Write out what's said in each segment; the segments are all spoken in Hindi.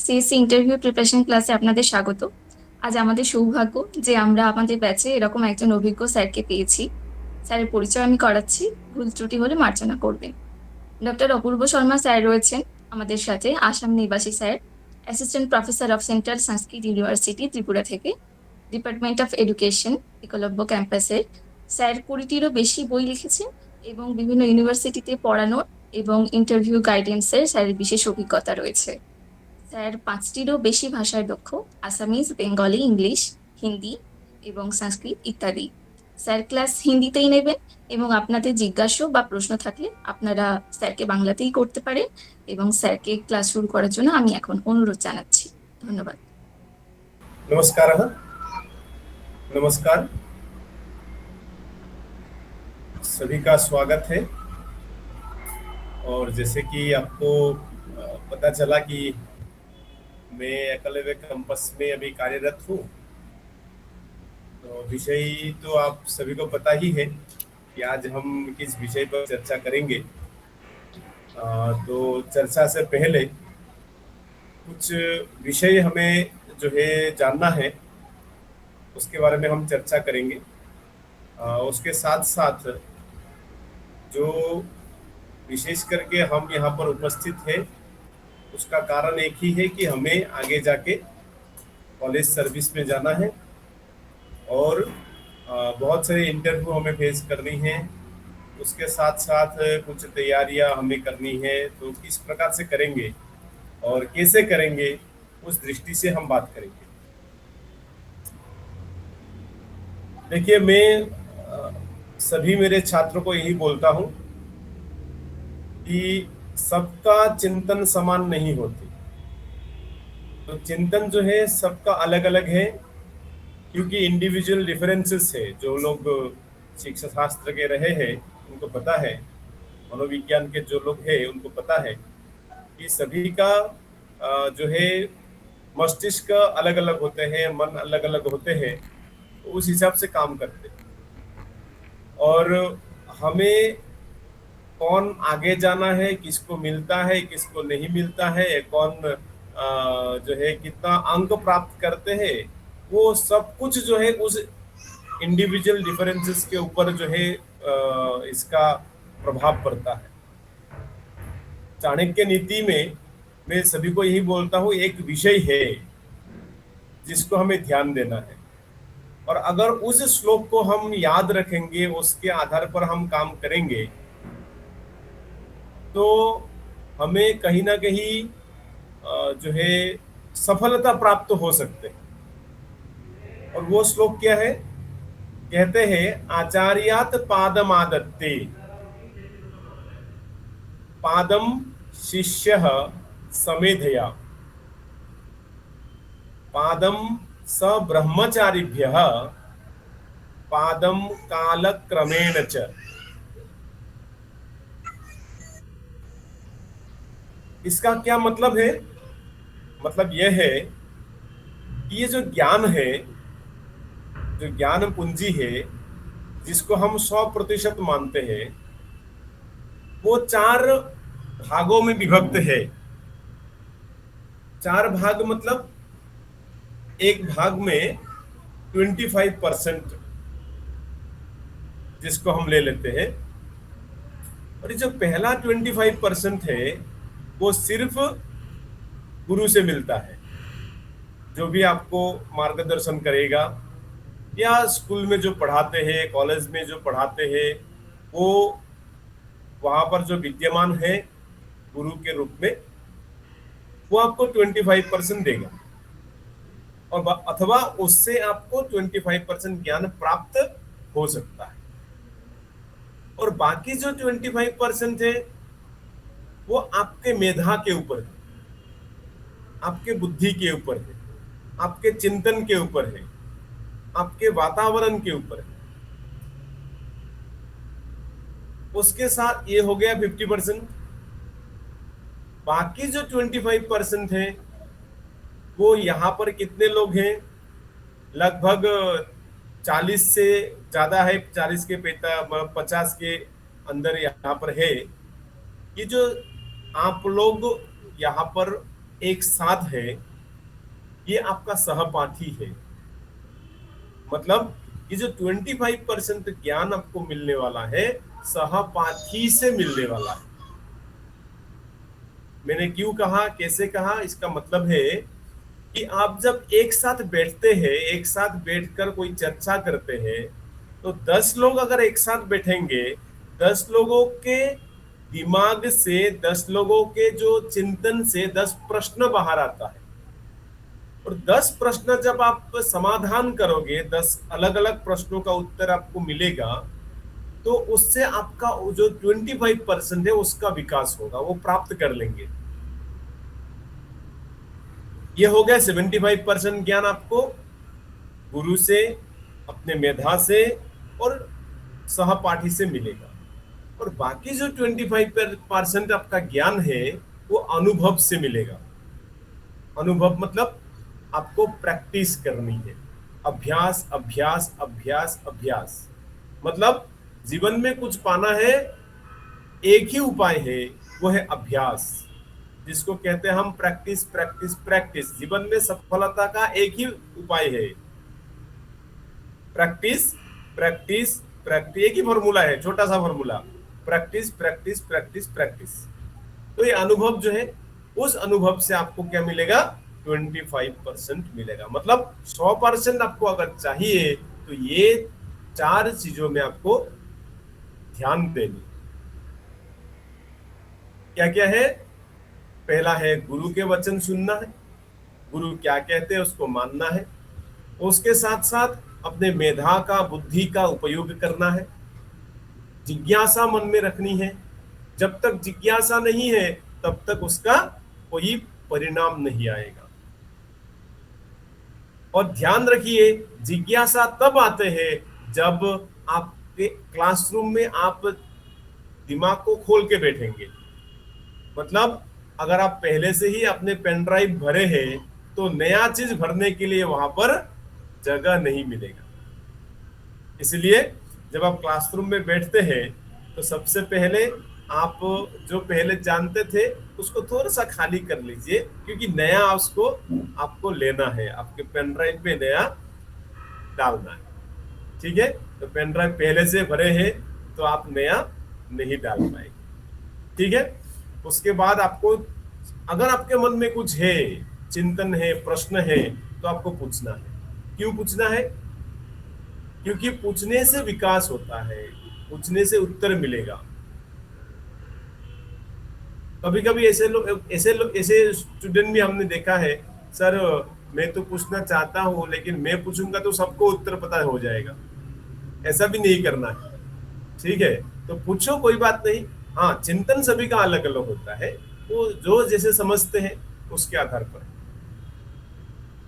সিএসসি ইন্টারভিউ প্রিপারেশন ক্লাসে আপনাদের স্বাগত। আজ আমাদের সৌভাগ্য যে আমরা আমাদের ব্যাচে এরকম একজন অভিজ্ঞ স্যারকে পেয়েছি। স্যারের পরিচয় আমি করাচ্ছি, ভুল ত্রুটি হলে মার্জনা করবেন। ডক্টর অপূর্ব শর্মা স্যার রয়েছেন আমাদের সাথে, আসাম নিবাসী sir, assistant professor of central Sanskrit university Tripura থেকে, ডিপার্টমেন্ট অফ এডুকেশন, একলব্য ক্যাম্পাসের। স্যার 20টিরও বেশি বই লিখেছেন এবং বিভিন্ন ইউনিভার্সিটিতে পড়ানোর এবং ইন্টারভিউ গাইডেন্সের স্যারের বিশেষ অভিজ্ঞতা রয়েছে। স্যার 5টিরও বেশি ভাষায় দক্ষ: আসামিজ, বেঙ্গলি, ইংলিশ, হিন্দি এবং সংস্কৃত ইত্যাদি। স্যার ক্লাস হিন্দিতেই নেবেন এবং আপনাদের জিজ্ঞাসা বা প্রশ্ন থাকলে আপনারা স্যারকে বাংলাতেই করতে পারেন। এবং স্যারকে ক্লাস শুরু করার জন্য আমি এখন অনুরোধ জানাচ্ছি। ধন্যবাদ। नमस्कार। नमस्कार। सभी का स्वागत है। और जैसे कि आपको पता चला कि मैं एकलव्य कैंपस में अभी कार्यरत हूँ, तो विषय तो आप सभी को पता ही है कि आज हम किस विषय पर चर्चा करेंगे। तो चर्चा से पहले कुछ विषय हमें जो है जानना है, उसके बारे में हम चर्चा करेंगे। उसके साथ साथ जो विशेष करके हम यहाँ पर उपस्थित है, उसका कारण एक ही है कि हमें आगे जाके कॉलेज सर्विस में जाना है और बहुत सारे इंटरव्यू हमें फेस करनी है। उसके साथ साथ कुछ तैयारियां हमें करनी है, तो किस प्रकार से करेंगे और कैसे करेंगे, उस दृष्टि से हम बात करेंगे। देखिए, मैं सभी मेरे छात्रों को यही बोलता हूँ कि सबका चिंतन समान नहीं होती। तो चिंतन जो है सबका अलग अलग है, क्योंकि इंडिविजुअल डिफरेंसेस है। जो लोग शिक्षा शास्त्र के रहे हैं उनको पता है, मनोविज्ञान के जो लोग हैं उनको पता है कि सभी का जो है मस्तिष्क अलग अलग होते हैं, मन अलग अलग होते हैं, तो उस हिसाब से काम करते हैं। और हमें कौन आगे जाना है, किसको मिलता है, किसको नहीं मिलता है, कौन जो है कितना अंक प्राप्त करते हैं, वो सब कुछ जो है उस इंडिविजुअल डिफरेंसेस के ऊपर जो है इसका प्रभाव पड़ता है। चाणक्य नीति में मैं सभी को यही बोलता हूँ, एक विषय है जिसको हमें ध्यान देना है, और अगर उस श्लोक को हम याद रखेंगे, उसके आधार पर हम काम करेंगे, तो हमें कहीं ना कहीं जो है सफलता प्राप्त हो सकते हैं। और वो श्लोक क्या है? कहते हैं, आचार्यात पादम आदत्ते, पादम शिष्यः समेधया, पादम स ब्रह्मचारिभ्यः, पादम कालक्रमेण च। इसका क्या मतलब है? मतलब यह है कि ये जो ज्ञान है, जो ज्ञान पूंजी है, जिसको हम 100% मानते हैं, वो 4 भागों में विभक्त है। 4 भाग मतलब एक भाग में 25% जिसको हम ले लेते हैं, और ये जो पहला 25% है वो सिर्फ गुरु से मिलता है। जो भी आपको मार्गदर्शन करेगा, या स्कूल में जो पढ़ाते हैं, कॉलेज में जो पढ़ाते हैं, वो वहां पर जो विद्यमान है गुरु के रूप में, वो आपको 25% देगा, और अथवा उससे आपको 25% ज्ञान प्राप्त हो सकता है। और बाकी जो 25% है वो आपके मेधा के ऊपर है, आपके बुद्धि के ऊपर है, आपके चिंतन के ऊपर है, आपके वातावरण के ऊपर है। उसके साथ ये हो गया 50%। बाकी जो 25% है वो यहाँ पर कितने लोग हैं? लगभग 40 से ज्यादा है, 40 के 50 के अंदर यहाँ पर है कि जो आप लोग यहाँ पर एक साथ है, ये आपका सहपाठी है। मतलब ये जो 25% ज्ञान आपको मिलने वाला है, सहपाठी से मिलने वाला है। मैंने क्यों कहा, कैसे कहा, इसका मतलब है कि आप जब एक साथ बैठते हैं, एक साथ बैठकर कोई चर्चा करते हैं, तो 10 लोग अगर एक साथ बैठेंगे, 10 लोगों के दिमाग से, 10 लोगों के जो चिंतन से 10 प्रश्न बाहर आता है। और 10 प्रश्न जब आप समाधान करोगे, 10 अलग अलग प्रश्नों का उत्तर आपको मिलेगा, तो उससे आपका जो 25% है उसका विकास होगा, वो प्राप्त कर लेंगे। ये हो गया 75% ज्ञान आपको गुरु से, अपने मेधा से और सहपाठी से मिलेगा। और बाकी जो 25% आपका ज्ञान है वो अनुभव से मिलेगा। अनुभव मतलब आपको प्रैक्टिस करनी है, अभ्यास अभ्यास अभ्यास अभ्यास। मतलब जीवन में कुछ पाना है, एक ही उपाय है, वो है अभ्यास, जिसको कहते हैं हम प्रैक्टिस प्रैक्टिस प्रैक्टिस। जीवन में सफलता का एक ही उपाय है, प्रैक्टिस प्रैक्टिस प्रैक्टिस। एक ही फॉर्मूला है, छोटा सा formula, practice practice practice practice. तो ये अनुभव जो है, उस अनुभव से आपको क्या मिलेगा, 25% मिलेगा। मतलब 100% आपको अगर चाहिए तो ये 4 चीजों में आपको ध्यान देनी। क्या क्या है? पहला है गुरु के वचन सुनना है, गुरु क्या कहते हैं उसको मानना है। उसके साथ साथ अपने मेधा का, बुद्धि का उपयोग करना है। जिज्ञासा मन में रखनी है। जब तक जिज्ञासा नहीं है तब तक उसका कोई परिणाम नहीं आएगा। और ध्यान रखिए, जिज्ञासा तब आते हैं जब आपके क्लासरूम में आप दिमाग को खोल के बैठेंगे। मतलब अगर आप पहले से ही अपने पेन ड्राइव भरे हैं तो नया चीज भरने के लिए वहां पर जगह नहीं मिलेगा। इसलिए जब आप क्लासरूम में बैठते हैं तो सबसे पहले आप जो पहले जानते थे उसको थोड़ा सा खाली कर लीजिए, क्योंकि नया उसको आपको लेना है, आपके पेन ड्राइव पे नया डालना है। ठीक है, तो पेन ड्राइव पहले से भरे हैं तो आप नया नहीं डाल पाएंगे। ठीक है, उसके बाद आपको अगर आपके मन में कुछ है, चिंतन है, प्रश्न है, तो आपको पूछना है। क्यों पूछना है? क्योंकि पूछने से विकास होता है, पूछने से उत्तर मिलेगा। कभी कभी ऐसे स्टूडेंट भी हमने देखा है, सर मैं तो पूछना चाहता हूं लेकिन मैं पूछूंगा तो सबको उत्तर पता हो जाएगा। ऐसा भी नहीं करना है। ठीक है, तो पूछो, कोई बात नहीं। हाँ, चिंतन सभी का अलग अलग होता है, वो जो जैसे समझते हैं उसके आधार पर।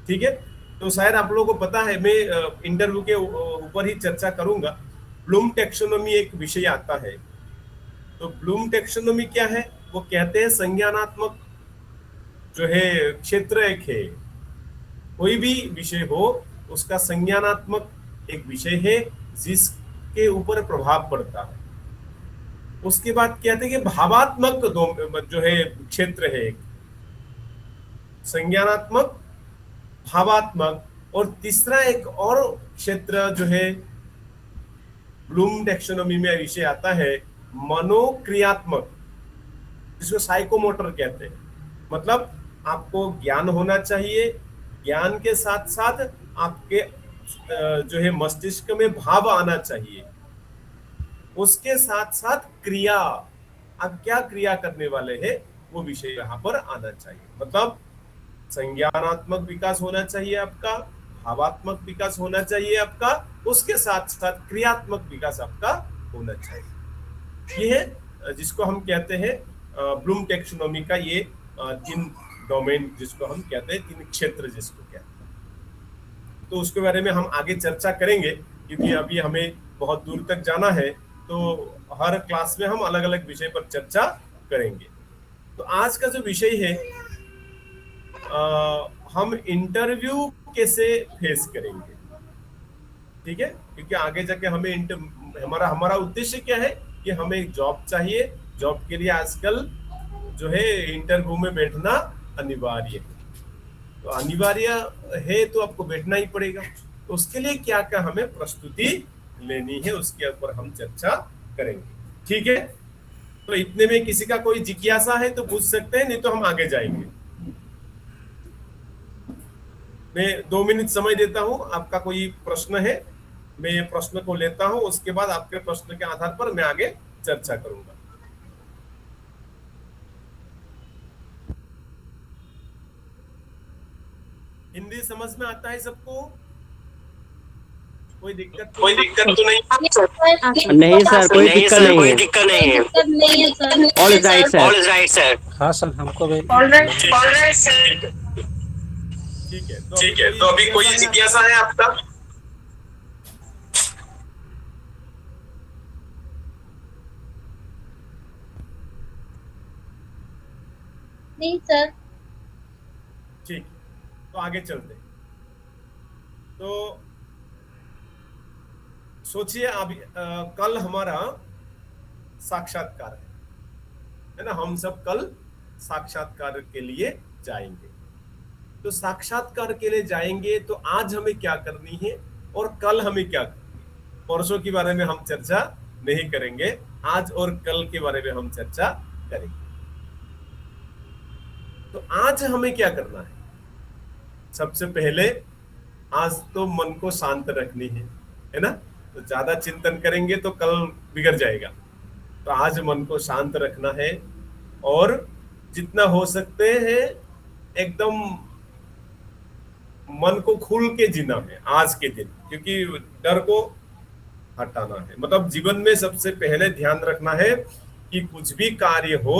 ठीक है, तो शायद आप लोगों को पता है, मैं इंटरव्यू के ऊपर ही चर्चा करूंगा। ब्लूम टेक्सोनोमी एक विषय आता है। तो ब्लूम टेक्सोनोमी क्या है? वो कहते हैं संज्ञानात्मक जो है क्षेत्र एक है। कोई भी विषय हो उसका संज्ञानात्मक एक विषय है जिसके ऊपर प्रभाव पड़ता है। उसके बाद कहते हैं कि भावात्मक जो है क्षेत्र है, संज्ञानात्मक, भावात्मक, और तीसरा एक और क्षेत्र जो है ब्लूम टेक्सोनोमी में विषय आता है मनोक्रियात्मक, जिसको साइकोमोटर कहते हैं। मतलब आपको ज्ञान होना चाहिए, ज्ञान के साथ साथ आपके जो है मस्तिष्क में भाव आना चाहिए। उसके साथ साथ क्रिया, आप क्या क्रिया करने वाले हैं वो विषय यहाँ पर आना चाहिए। मतलब संज्ञानात्मक विकास होना चाहिए आपका, भावात्मक विकास होना चाहिए आपका, उसके साथ साथ क्रियात्मक विकास आपका होना चाहिए। ये है जिसको हम कहते हैं ब्लूम टेक्सोनोमी का ये 3 डोमेन, जिसको हम कहते हैं 3 क्षेत्र जिसको कहते हैं। तो उसके बारे में हम आगे चर्चा करेंगे, क्योंकि अभी हमें बहुत दूर तक जाना है, तो हर क्लास में हम अलग अलग विषय पर चर्चा करेंगे। तो आज का जो विषय है, हम इंटरव्यू कैसे फेस करेंगे। ठीक है, क्योंकि आगे जाके हमें हमारा उद्देश्य क्या है कि हमें जॉब चाहिए। जॉब के लिए आजकल जो है इंटरव्यू में बैठना अनिवार्य है। तो अनिवार्य है तो आपको बैठना ही पड़ेगा। तो उसके लिए क्या क्या हमें प्रस्तुति लेनी है, उसके ऊपर हम चर्चा करेंगे। ठीक है, तो इतने में किसी का कोई जिज्ञासा है तो पूछ सकते हैं, नहीं तो हम आगे जाएंगे। मैं 2 मिनट समय देता हूं, आपका कोई प्रश्न है मैं प्रश्न को लेता हूं, उसके बाद आपके प्रश्न के आधार पर मैं आगे चर्चा करूंगा। हिंदी समझ में आता है सबको? कोई दिक्कत तो नहीं? नहीं सर, कोई दिक्कत नहीं है। नहीं है sir. All is right sir. All is right sir. हाँ सर, हमको भी ऑलराइट सर। ठीक है, तो अभी कोई जिज्ञासा है आपका? नहीं सर। ठीक, तो आगे चलते। तो सोचिए अभी कल हमारा साक्षात्कार है ना, हम सब कल साक्षात्कार के लिए जाएंगे। तो साक्षात्कार के लिए जाएंगे तो आज हमें क्या करनी है और कल हमें क्या करनी है। परसों के बारे में हम चर्चा नहीं करेंगे, आज और कल के बारे में हम चर्चा करेंगे। तो आज हमें क्या करना है? सबसे पहले आज तो मन को शांत रखनी है ना। तो ज्यादा चिंतन करेंगे तो कल बिगड़ जाएगा। तो आज मन को शांत रखना है और जितना हो सकते हैं एकदम मन को खुल के जीना है आज के दिन, क्योंकि डर को हटाना है। मतलब जीवन में सबसे पहले ध्यान रखना है कि कुछ भी कार्य हो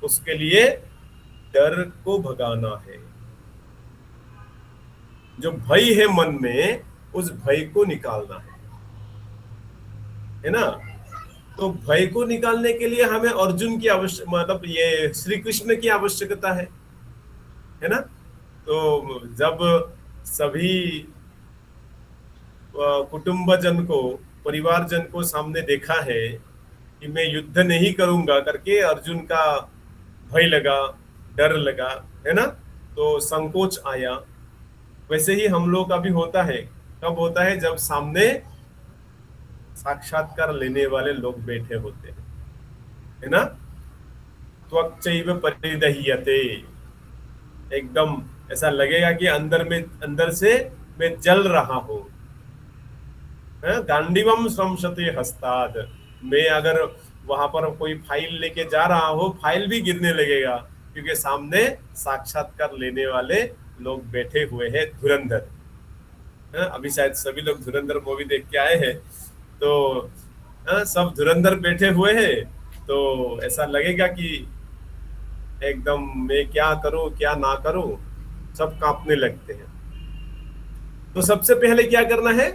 उसके लिए डर को भगाना है। जो भय है मन में, उस भय को निकालना है ना। तो भय को निकालने के लिए हमें अर्जुन की आवश्यक, मतलब ये श्री कृष्ण की आवश्यकता है ना। तो जब सभी कुटुंबजन को, परिवारजन को सामने देखा है कि मैं युद्ध नहीं करूंगा करके अर्जुन का भय लगा, डर लगा, है ना। तो संकोच आया। वैसे ही हम लोग का भी होता है। कब होता है? जब सामने साक्षात्कार लेने वाले लोग बैठे होते हैं, है ना। त्वक्चैव परिदह्यते, एकदम ऐसा लगेगा कि अंदर से मैं जल रहा हूं। गांडीवम संशते हस्ताद, मैं अगर वहां पर कोई फाइल लेके जा रहा हूं, फाइल भी गिरने लगेगा, क्योंकि सामने साक्षात्कार लेने वाले लोग बैठे हुए हैं। धुरंधर, अभी शायद सभी लोग धुरंधर मूवी देख के आए हैं। तो सब धुरंधर बैठे हुए हैं, तो ऐसा लगेगा कि एकदम मैं क्या करूं क्या ना करूं, सब कांपने लगते हैं। तो सबसे पहले क्या करना है?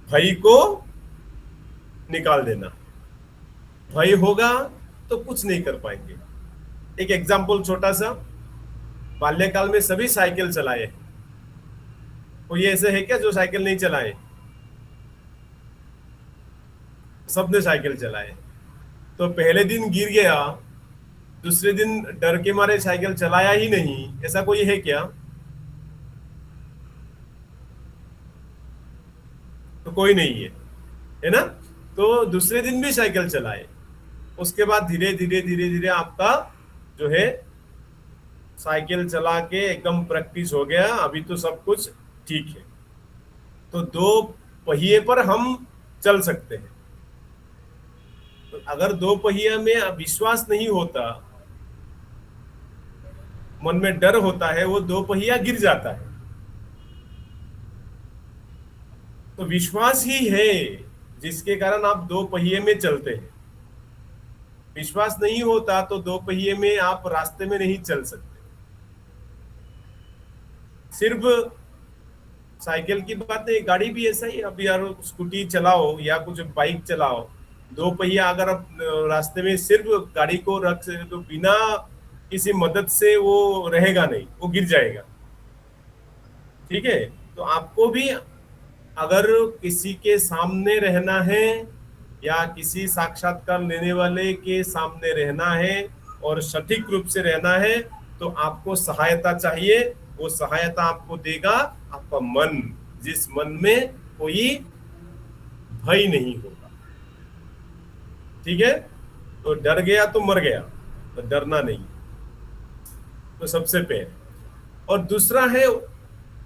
भय को निकाल देना। भय होगा तो कुछ नहीं कर पाएंगे। एक एग्जाम्पल छोटा सा, बाल्यकाल में सभी साइकिल चलाए। कोई ऐसे है क्या जो साइकिल नहीं चलाए? सबने साइकिल चलाए। तो पहले दिन गिर गया, दूसरे दिन डर के मारे साइकिल चलाया ही नहीं, ऐसा कोई है क्या? तो कोई नहीं है ना। तो दूसरे दिन भी साइकिल चलाए। उसके बाद धीरे धीरे आपका जो है साइकिल चला के एकदम प्रैक्टिस हो गया, अभी तो सब कुछ ठीक है। तो 2 पहिए पर हम चल सकते हैं। तो अगर 2 पहिया में विश्वास नहीं होता, मन में डर होता है, वो 2 पहिया गिर जाता है। तो विश्वास ही है जिसके कारण आप 2 पहिए में चलते हैं। विश्वास नहीं होता तो 2 पहिए में आप रास्ते में नहीं चल सकते। सिर्फ साइकिल की बात है, गाड़ी भी ऐसा ही। अब यार स्कूटी चलाओ या कुछ बाइक चलाओ, 2 पहिया अगर आप रास्ते में सिर्फ गाड़ी को रख तो बिना किसी मदद से वो रहेगा नहीं, वो गिर जाएगा। ठीक है। तो आपको भी अगर किसी के सामने रहना है या किसी साक्षात्कार लेने वाले के सामने रहना है और सटीक रूप से रहना है, तो आपको सहायता चाहिए, वो सहायता आपको देगा आपका मन, जिस मन में कोई भय नहीं होगा। ठीक है, तो डर गया तो मर गया, तो डरना नहीं, तो सबसे पहले। और दूसरा है,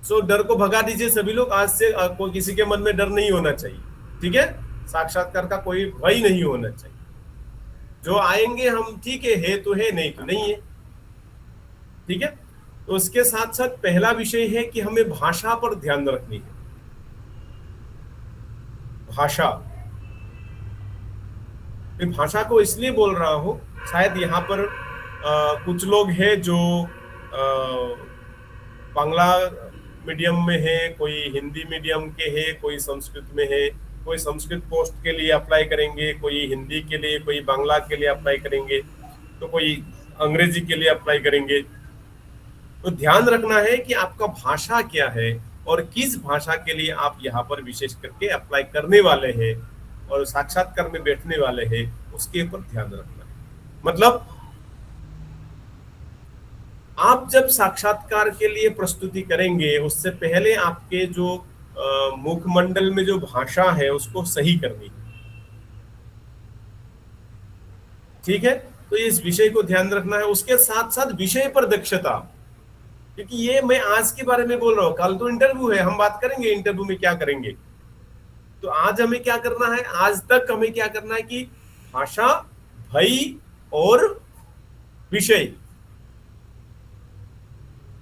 सो डर को भगा दीजिए सभी लोग, आज से कोई किसी के मन में डर नहीं होना चाहिए। ठीक है, साक्षात्कार का कोई भय नहीं होना चाहिए। जो आएंगे हम ठीक है तो है, नहीं तो नहीं है। ठीक है, तो उसके साथ साथ पहला विषय है कि हमें भाषा पर ध्यान रखनी है। भाषा, मैं भाषा को इसलिए बोल रहा हूं, शायद यहाँ पर कुछ लोग हैं जो बांग्ला मीडियम में है, कोई हिंदी मीडियम के है, कोई संस्कृत में है, कोई संस्कृत पोस्ट के लिए अप्लाई करेंगे, कोई हिंदी के लिए, कोई बांग्ला के लिए अप्लाई करेंगे, तो कोई अंग्रेजी के लिए अप्लाई करेंगे। तो ध्यान रखना है कि आपका भाषा क्या है और किस भाषा के लिए आप यहाँ पर विशेष करके अप्लाई करने वाले हैं और साक्षात्कार में बैठने वाले हैं, उसके ऊपर ध्यान रखना है। मतलब आप जब साक्षात्कार के लिए प्रस्तुति करेंगे, उससे पहले आपके जो मुखमंडल में जो भाषा है उसको सही करनी है। ठीक है, तो इस विषय को ध्यान रखना है। उसके साथ साथ विषय पर दक्षता, क्योंकि ये मैं आज के बारे में बोल रहा हूं, कल तो इंटरव्यू है, हम बात करेंगे इंटरव्यू में क्या करेंगे। तो आज हमें क्या करना है, आज तक हमें क्या करना है कि भाषा, भय और विषय,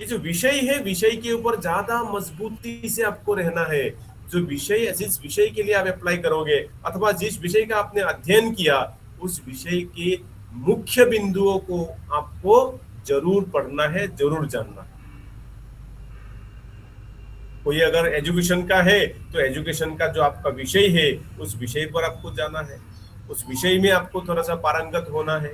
ये जो विषय है, विषय के ऊपर ज्यादा मजबूती से आपको रहना है। जो विषय, जिस विषय के लिए आप अप्लाई करोगे अथवा जिस विषय का आपने अध्ययन किया, उस विषय के मुख्य बिंदुओं को आपको जरूर पढ़ना है, जरूर जानना है। कोई अगर एजुकेशन का है तो एजुकेशन का जो आपका विषय है, उस विषय पर आपको जाना है, उस विषय में आपको थोड़ा सा पारंगत होना है।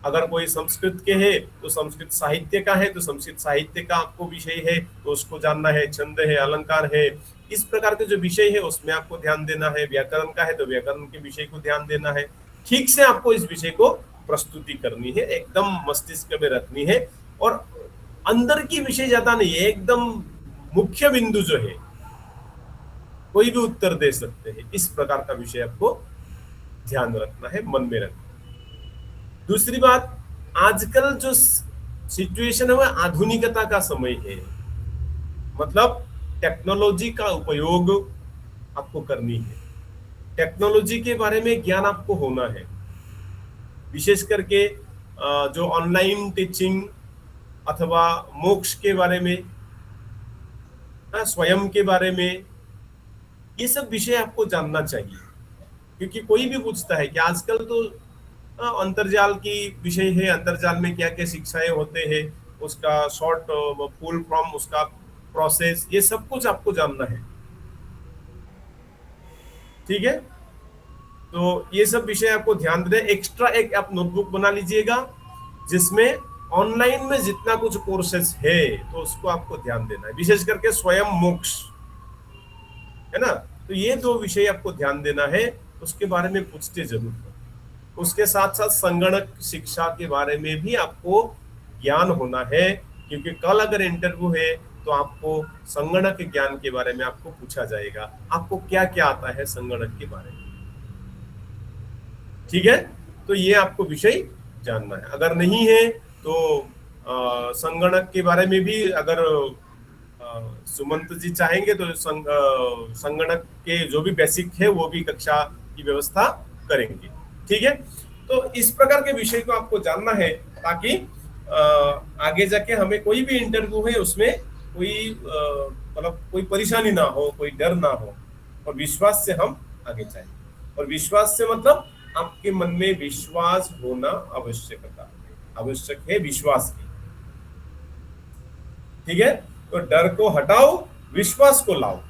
अगर कोई संस्कृत के है तो संस्कृत साहित्य का है, तो संस्कृत साहित्य का आपको विषय है तो उसको जानना है, छंद है, अलंकार है, इस प्रकार के जो विषय है उसमें आपको ध्यान देना है। व्याकरण का है तो व्याकरण के विषय को ध्यान देना है। ठीक से आपको इस विषय को प्रस्तुति करनी है, एकदम मस्तिष्क में रखनी है, और अंदर की विषय ज्यादा नहीं है, एकदम मुख्य बिंदु जो है, कोई भी उत्तर दे सकते हैं, इस प्रकार का विषय आपको ध्यान रखना है, मन में रखना। दूसरी बात, आजकल जो सिचुएशन है वह आधुनिकता का समय है, मतलब टेक्नोलॉजी का उपयोग आपको करनी है। टेक्नोलॉजी के बारे में ज्ञान आपको होना है, विशेष करके जो ऑनलाइन टीचिंग अथवा मोक्ष के बारे में, स्वयं के बारे में, ये सब विषय आपको जानना चाहिए। क्योंकि कोई भी पूछता है कि आजकल तो अंतर्जाल की विषय है, अंतर्जाल में क्या क्या शिक्षाएं होते हैं, उसका शॉर्ट फुल फॉर्म, उसका प्रोसेस, ये सब कुछ आपको जानना है। ठीक है, तो ये सब विषय आपको ध्यान देना। एक्स्ट्रा एक आप नोटबुक बना लीजिएगा जिसमें ऑनलाइन में जितना कुछ कोर्सेस है तो उसको आपको ध्यान देना है, विशेष करके स्वयं मोक्ष है ना, तो ये दो विषय आपको ध्यान देना है, उसके बारे में पूछते जरूर हो। उसके साथ साथ संगणक शिक्षा के बारे में भी आपको ज्ञान होना है, क्योंकि कल अगर इंटरव्यू है तो आपको संगणक ज्ञान के बारे में आपको पूछा जाएगा, आपको क्या क्या आता है संगणक के बारे में। ठीक है, तो ये आपको विषय जानना है। अगर नहीं है तो संगणक के बारे में भी अगर सुमंत जी चाहेंगे तो संगणक के जो भी बेसिक है वो भी कक्षा की व्यवस्था करेंगे। ठीक है, तो इस प्रकार के विषय को आपको जानना है ताकि आगे जाके हमें कोई भी इंटरव्यू है उसमें कोई मतलब कोई परेशानी ना हो, कोई डर ना हो, और विश्वास से हम आगे जाएं। और विश्वास से मतलब आपके मन में विश्वास होना आवश्यक है, विश्वास की। ठीक है, तो डर को हटाओ, विश्वास को लाओ।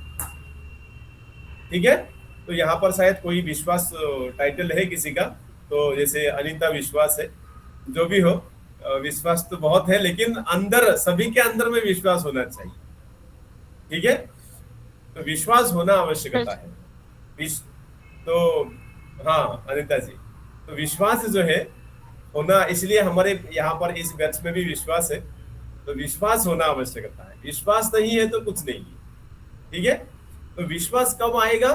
ठीक है, तो यहाँ पर शायद कोई विश्वास टाइटल है किसी का, तो जैसे अनीता विश्वास है, जो भी हो, विश्वास तो बहुत है, लेकिन अंदर, सभी के अंदर में विश्वास होना चाहिए। ठीक है, तो विश्वास होना आवश्यकता है। तो हाँ अनीता जी, तो विश्वास जो है होना, इसलिए हमारे यहाँ पर इस बैच में भी विश्वास है, तो विश्वास होना आवश्यकता है, विश्वास नहीं है तो कुछ नहीं है। ठीक है, तो विश्वास कब आएगा?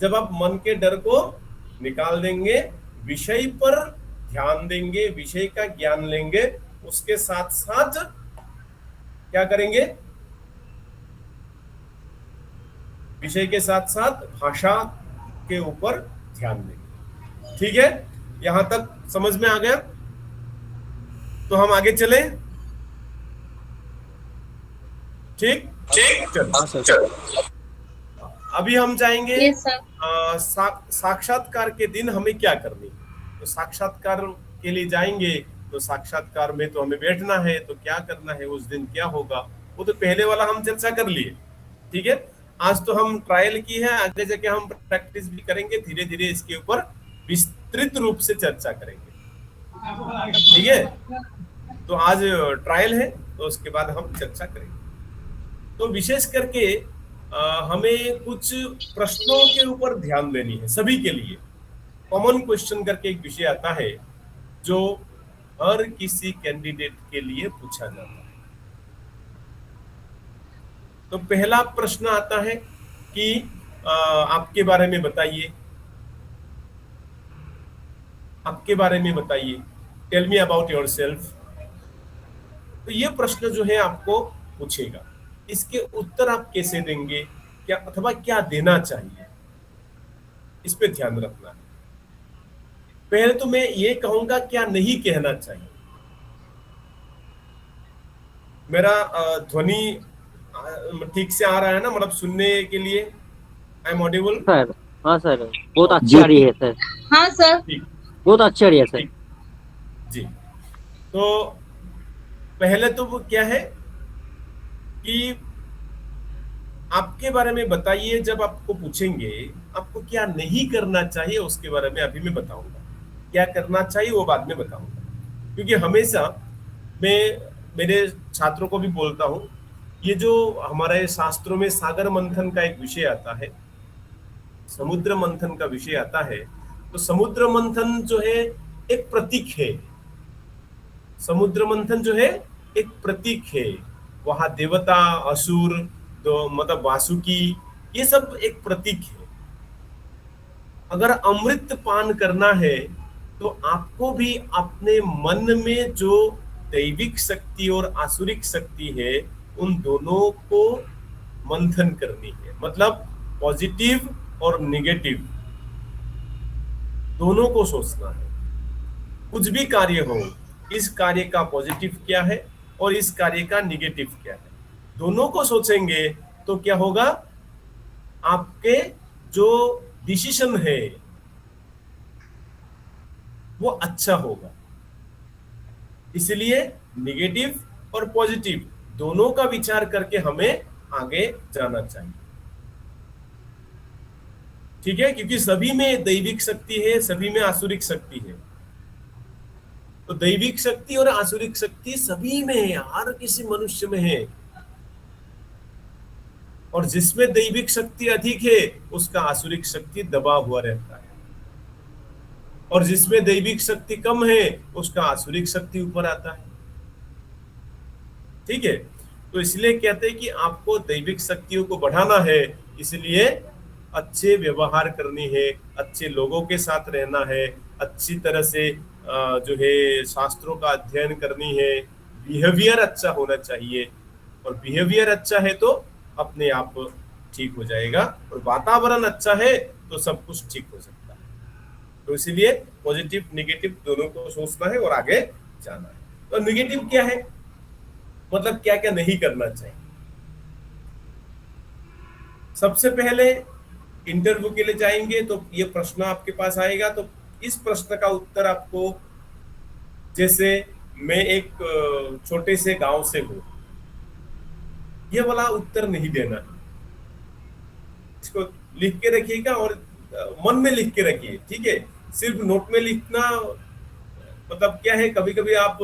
जब आप मन के डर को निकाल देंगे, विषय पर ध्यान देंगे, विषय का ज्ञान लेंगे, उसके साथ साथ क्या करेंगे? विषय के साथ साथ भाषा के ऊपर ध्यान देंगे। ठीक है, यहां तक समझ में आ गया? तो हम आगे चले। ठीक ठीक चलो, अभी हम जाएंगे यस सर। साक्षात्कार के दिन हमें क्या करनी है। तो साक्षात्कार के लिए जाएंगे, तो साक्षात्कार में तो हमें बैठना है, तो क्या करना है, उस दिन क्या होगा, वो तो पहले वाला हम चर्चा कर लिए। ठीक है, आज तो हम ट्रायल की है, आगे जाके हम प्रैक्टिस भी करेंगे, धीरे धीरे इसके ऊपर विस्तृत रूप से चर्चा करेंगे। ठीक है, तो आज ट्रायल है, तो उसके बाद हम चर्चा करेंगे। तो विशेष करके हमें कुछ प्रश्नों के ऊपर ध्यान देनी है सभी के लिए। कॉमन क्वेश्चन करके एक विषय आता है जो हर किसी कैंडिडेट के लिए पूछा जाता है। तो पहला प्रश्न आता है कि आपके बारे में बताइए, आपके बारे में बताइए, टेल मी अबाउट योरसेल्फ। तो ये प्रश्न जो है आपको पूछेगा, इसके उत्तर आप कैसे देंगे, क्या अथवा क्या देना चाहिए, इस पे ध्यान रखना है। पहले तो मैं ये कहूंगा क्या नहीं कहना चाहिए। मेरा ध्वनि ठीक से आ रहा है ना, मतलब सुनने के लिए आई एम ऑडिबल? सर हाँ सर, बहुत अच्छी आ रही है सर। हाँ सर। ठीक, बहुत अच्छी आ रही है सर। जी। तो पहले तो वो क्या है कि आपके बारे में बताइए। जब आपको पूछेंगे आपको क्या नहीं करना चाहिए, उसके बारे में अभी मैं बताऊंगा। क्या करना चाहिए वो बाद में बताऊंगा, क्योंकि हमेशा मैं मेरे छात्रों को भी बोलता हूं, ये जो हमारे शास्त्रों में सागर मंथन का एक विषय आता है, समुद्र मंथन का विषय आता है, तो समुद्र मंथन जो है एक प्रतीक है। समुद्र मंथन जो है एक प्रतीक है। वहां देवता, असुर, तो मतलब वासुकी, ये सब एक प्रतीक है। अगर अमृत पान करना है तो आपको भी अपने मन में जो दैविक शक्ति और आसुरिक शक्ति है, उन दोनों को मंथन करनी है। मतलब पॉजिटिव और नेगेटिव दोनों को सोचना है। कुछ भी कार्य हो, इस कार्य का पॉजिटिव क्या है और इस कार्य का नेगेटिव क्या है, दोनों को सोचेंगे तो क्या होगा, आपके जो डिसीजन है वो अच्छा होगा। इसलिए नेगेटिव और पॉजिटिव दोनों का विचार करके हमें आगे जाना चाहिए। ठीक है, क्योंकि सभी में दैविक शक्ति है, सभी में आसुरिक शक्ति है। तो दैविक शक्ति और आसुरिक शक्ति सभी में है, हर किसी मनुष्य में है। और जिसमें दैविक शक्ति अधिक है उसका आसुरिक शक्ति दबा हुआ रहता है, और जिसमें दैविक शक्ति कम है उसका आसुरिक शक्ति ऊपर आता है। ठीक है, तो इसलिए कहते हैं कि आपको दैविक शक्तियों को बढ़ाना है, इसलिए अच्छे व्यवहार करनी है, अच्छे लोगों के साथ रहना है, अच्छी तरह से जो है शास्त्रों का अध्ययन करनी है, बिहेवियर अच्छा होना चाहिए। और बिहेवियर अच्छा है तो अपने आप ठीक हो जाएगा, और वातावरण अच्छा है तो सब कुछ ठीक हो सकता है। तो इसीलिए पॉजिटिव नेगेटिव दोनों को सोचना है और आगे जाना है। तो नेगेटिव क्या है, मतलब क्या क्या नहीं करना चाहिए। सबसे पहले इंटरव्यू के लिए जाएंगे तो ये प्रश्न आपके पास आएगा, तो इस प्रश्न का उत्तर आपको, जैसे मैं एक छोटे से गांव से हूं, ये वाला उत्तर नहीं देना है। इसको लिख के रखिएगा और मन में लिख के रखिए। ठीक है, सिर्फ नोट में लिखना मतलब क्या है, कभी कभी आप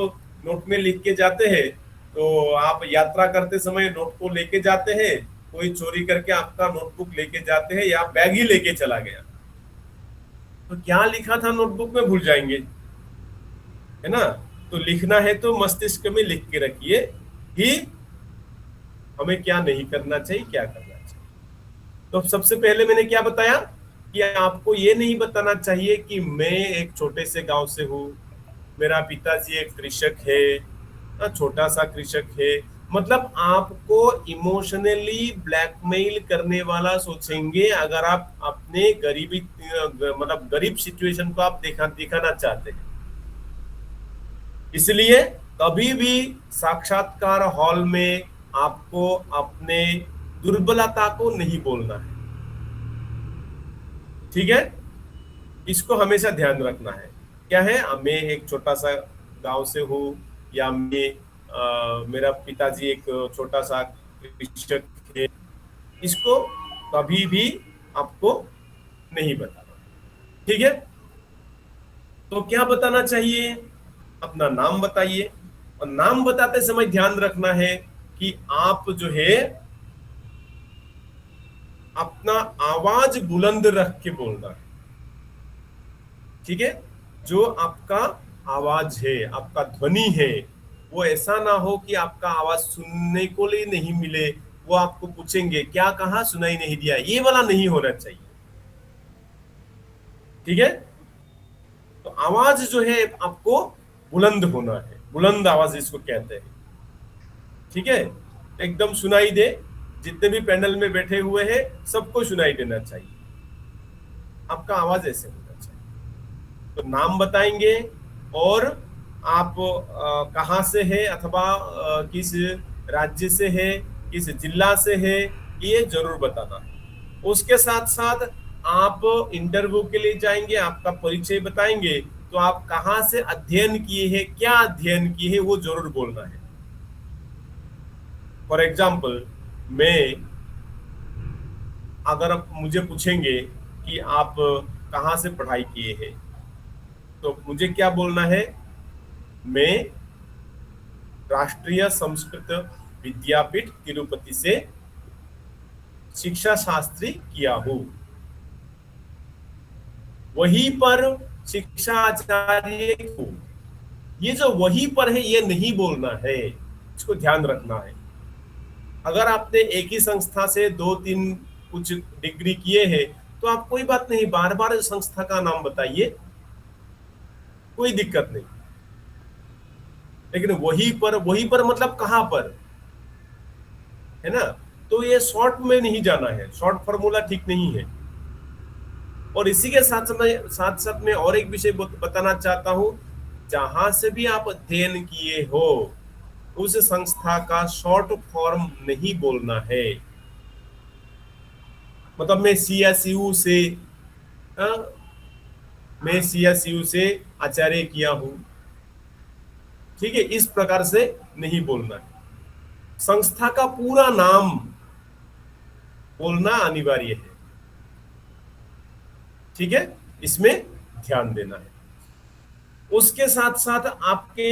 नोट में लिख के जाते हैं, तो आप यात्रा करते समय नोट को लेके जाते हैं, कोई चोरी करके आपका नोटबुक लेके जाते हैं या बैग ही लेके चला गया, तो क्या लिखा था नोटबुक में भूल जाएंगे, है ना। तो लिखना है तो मस्तिष्क में लिख के रखिए, कि हमें क्या नहीं करना चाहिए, क्या करना चाहिए। तो सबसे पहले मैंने क्या बताया कि आपको ये नहीं बताना चाहिए कि मैं एक छोटे से गांव से हूँ, मेरा पिताजी एक कृषक है, छोटा सा कृषक है। मतलब आपको इमोशनली ब्लैकमेल करने वाला सोचेंगे अगर आप अपने गरीबी मतलब गरीब सिचुएशन को आप दिखाना चाहते हैं। इसलिए कभी भी साक्षात्कार हॉल में आपको अपने दुर्बलता को नहीं बोलना है, ठीक है। इसको हमेशा ध्यान रखना है। क्या है, मैं एक छोटा सा गांव से हूँ, या मेरा पिताजी एक छोटा सा कृषक है, इसको कभी भी आपको नहीं बताना, ठीक है। तो क्या बताना चाहिए, अपना नाम बताइए। और नाम बताते समय ध्यान रखना है कि आप जो है अपना आवाज बुलंद रख के बोलना है, ठीक है। जो आपका आवाज है, आपका ध्वनि है, वो ऐसा ना हो कि आपका आवाज सुनने को लिए नहीं मिले, वो आपको पूछेंगे क्या कहा, सुनाई नहीं दिया, ये वाला नहीं होना चाहिए, ठीक है। तो आवाज जो है आपको बुलंद होना है, बुलंद आवाज इसको कहते हैं, ठीक है। एकदम सुनाई दे, जितने भी पैनल में बैठे हुए हैं सबको सुनाई देना चाहिए, आपका आवाज ऐसे होना चाहिए। तो नाम बताएंगे और आप कहाँ से है अथवा किस राज्य से है, किस जिला से है, ये जरूर बताना है। उसके साथ साथ आप इंटरव्यू के लिए जाएंगे, आपका परिचय बताएंगे, तो आप कहाँ से अध्ययन किए हैं, क्या अध्ययन किए हैं, वो जरूर बोलना है। फॉर एग्जाम्पल, मैं अगर आप मुझे पूछेंगे कि आप कहाँ से पढ़ाई किए हैं, तो मुझे क्या बोलना है, मैं राष्ट्रीय संस्कृत विद्यापीठ तिरुपति से शिक्षा शास्त्री किया हूं, वहीं पर शिक्षा आचार्य हूं। ये जो वहीं पर है ये नहीं बोलना है, इसको ध्यान रखना है। अगर आपने एक ही संस्था से 2-3 कुछ डिग्री किए हैं तो आप कोई बात नहीं, बार बार संस्था का नाम बताइए, कोई दिक्कत नहीं। लेकिन वहीं पर मतलब कहां पर है ना, तो ये शॉर्ट में नहीं जाना है, शॉर्ट फॉर्मूला ठीक नहीं है। और इसी के साथ साथ मैं और एक विषय बताना चाहता हूं, जहां से भी आप अध्ययन किए हो उस संस्था का शॉर्ट फॉर्म नहीं बोलना है। मतलब मैं सीएसयू से आचार्य किया हूं, ठीक है, इस प्रकार से नहीं बोलना है। संस्था का पूरा नाम बोलना अनिवार्य है, ठीक है, इसमें ध्यान देना है। उसके साथ साथ आपके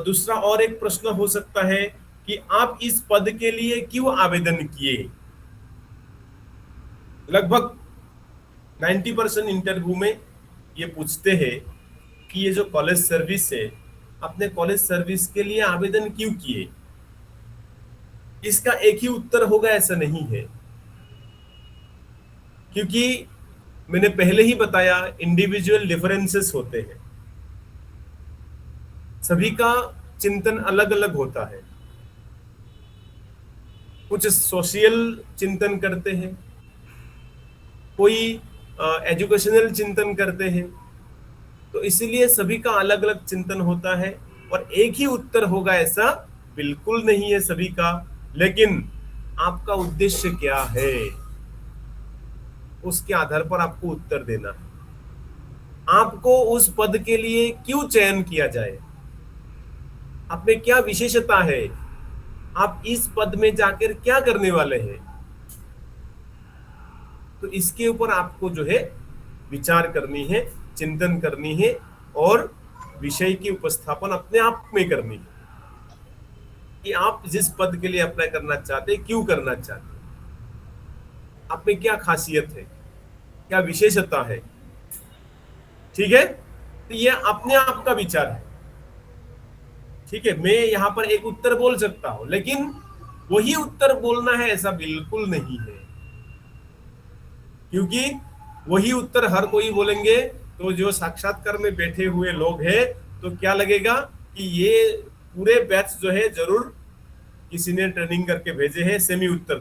दूसरा और एक प्रश्न हो सकता है कि आप इस पद के लिए क्यों आवेदन किए। लगभग 90% इंटरव्यू में ये पूछते हैं कि ये जो कॉलेज सर्विस है, आपने कॉलेज सर्विस के लिए आवेदन क्यों किए। इसका एक ही उत्तर होगा ऐसा नहीं है, क्योंकि मैंने पहले ही बताया इंडिविजुअल डिफरेंसेस होते हैं, सभी का चिंतन अलग अलग होता है। कुछ सोशल चिंतन करते हैं, कोई एजुकेशनल चिंतन करते हैं, तो इसीलिए सभी का अलग अलग चिंतन होता है और एक ही उत्तर होगा ऐसा बिल्कुल नहीं है सभी का। लेकिन आपका उद्देश्य क्या है, उसके आधार पर आपको उत्तर देना है। आपको उस पद के लिए क्यों चयन किया जाए, आप में क्या विशेषता है, आप इस पद में जाकर क्या करने वाले हैं, तो इसके ऊपर आपको जो है विचार करनी है, चिंतन करनी है और विषय की उपस्थापन अपने आप में करनी है कि आप जिस पद के लिए अप्लाई करना चाहते हैं क्यों करना चाहते हैं, आप में क्या खासियत है, क्या विशेषता है, ठीक है। तो ये अपने आप का विचार है, ठीक है, मैं यहाँ पर एक उत्तर बोल सकता हूं, लेकिन वही उत्तर बोलना है ऐसा बिल्कुल नहीं है, क्योंकि वही उत्तर हर कोई बोलेंगे तो जो साक्षात्कार में बैठे हुए लोग हैं तो क्या लगेगा कि ये पूरे बैच जो है जरूर किसी ने ट्रेनिंग करके भेजे हैं, सेम उत्तर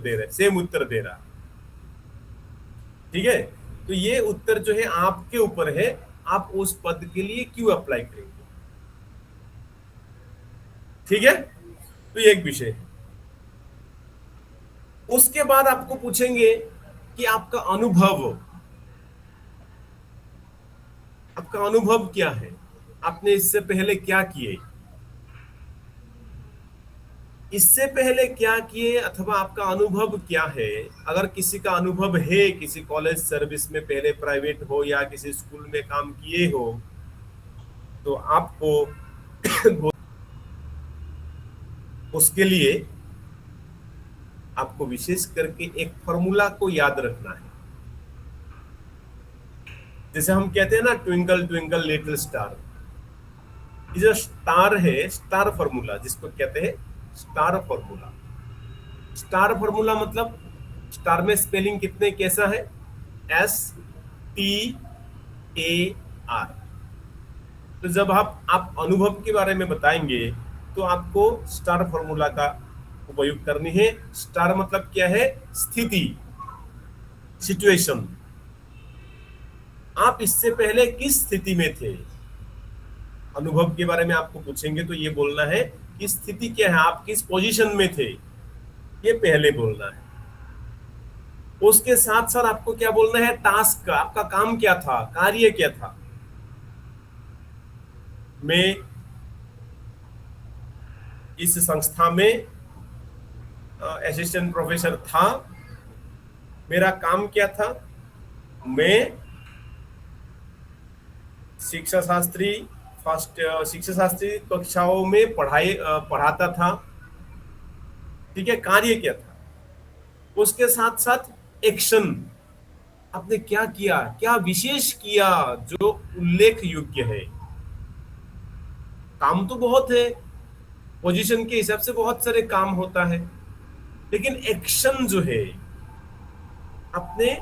दे रहा। ठीक है, तो ये उत्तर जो है आपके ऊपर है, आप उस पद के लिए क्यों अप्लाई करेंगे। ठीक है, तो ये एक विषय है। उसके बाद आपको पूछेंगे कि आपका अनुभव क्या है, आपने इससे पहले क्या किए, अथवा आपका अनुभव क्या है। अगर किसी का अनुभव है, किसी कॉलेज सर्विस में पहले प्राइवेट हो या किसी स्कूल में काम किए हो, तो आपको उसके लिए आपको विशेष करके एक फॉर्मूला को याद रखना है। जैसे हम कहते हैं ना, ट्विंकल ट्विंकल लिटिल स्टार, ये जो स्टार है, स्टार फॉर्मूला जिसको कहते हैं स्टार फॉर्मूला। स्टार फॉर्मूला मतलब स्टार में स्पेलिंग कितने कैसा है, STAR। तो जब आप अनुभव के बारे में बताएंगे तो आपको स्टार फॉर्मूला का उपयोग करनी है। स्टार मतलब क्या है, स्थिति, सिचुएशन। आप इससे पहले किस स्थिति में थे, अनुभव के बारे में आपको पूछेंगे तो ये बोलना है कि स्थिति क्या है, आप किस पोजीशन में थे, ये पहले बोलना है। उसके साथ साथ आपको क्या बोलना है, टास्क का, आपका काम क्या था, कार्य क्या था। मैं इस संस्था में असिस्टेंट प्रोफेसर था, मेरा काम क्या था, मैं शिक्षा शास्त्री कक्षाओं में पढ़ाता था। ठीक है, कार्य क्या था। उसके साथ साथ एक्शन, आपने क्या किया, क्या विशेष किया जो उल्लेख योग्य है। काम तो बहुत है, पोजीशन के हिसाब से बहुत सारे काम होता है, लेकिन एक्शन जो है, आपने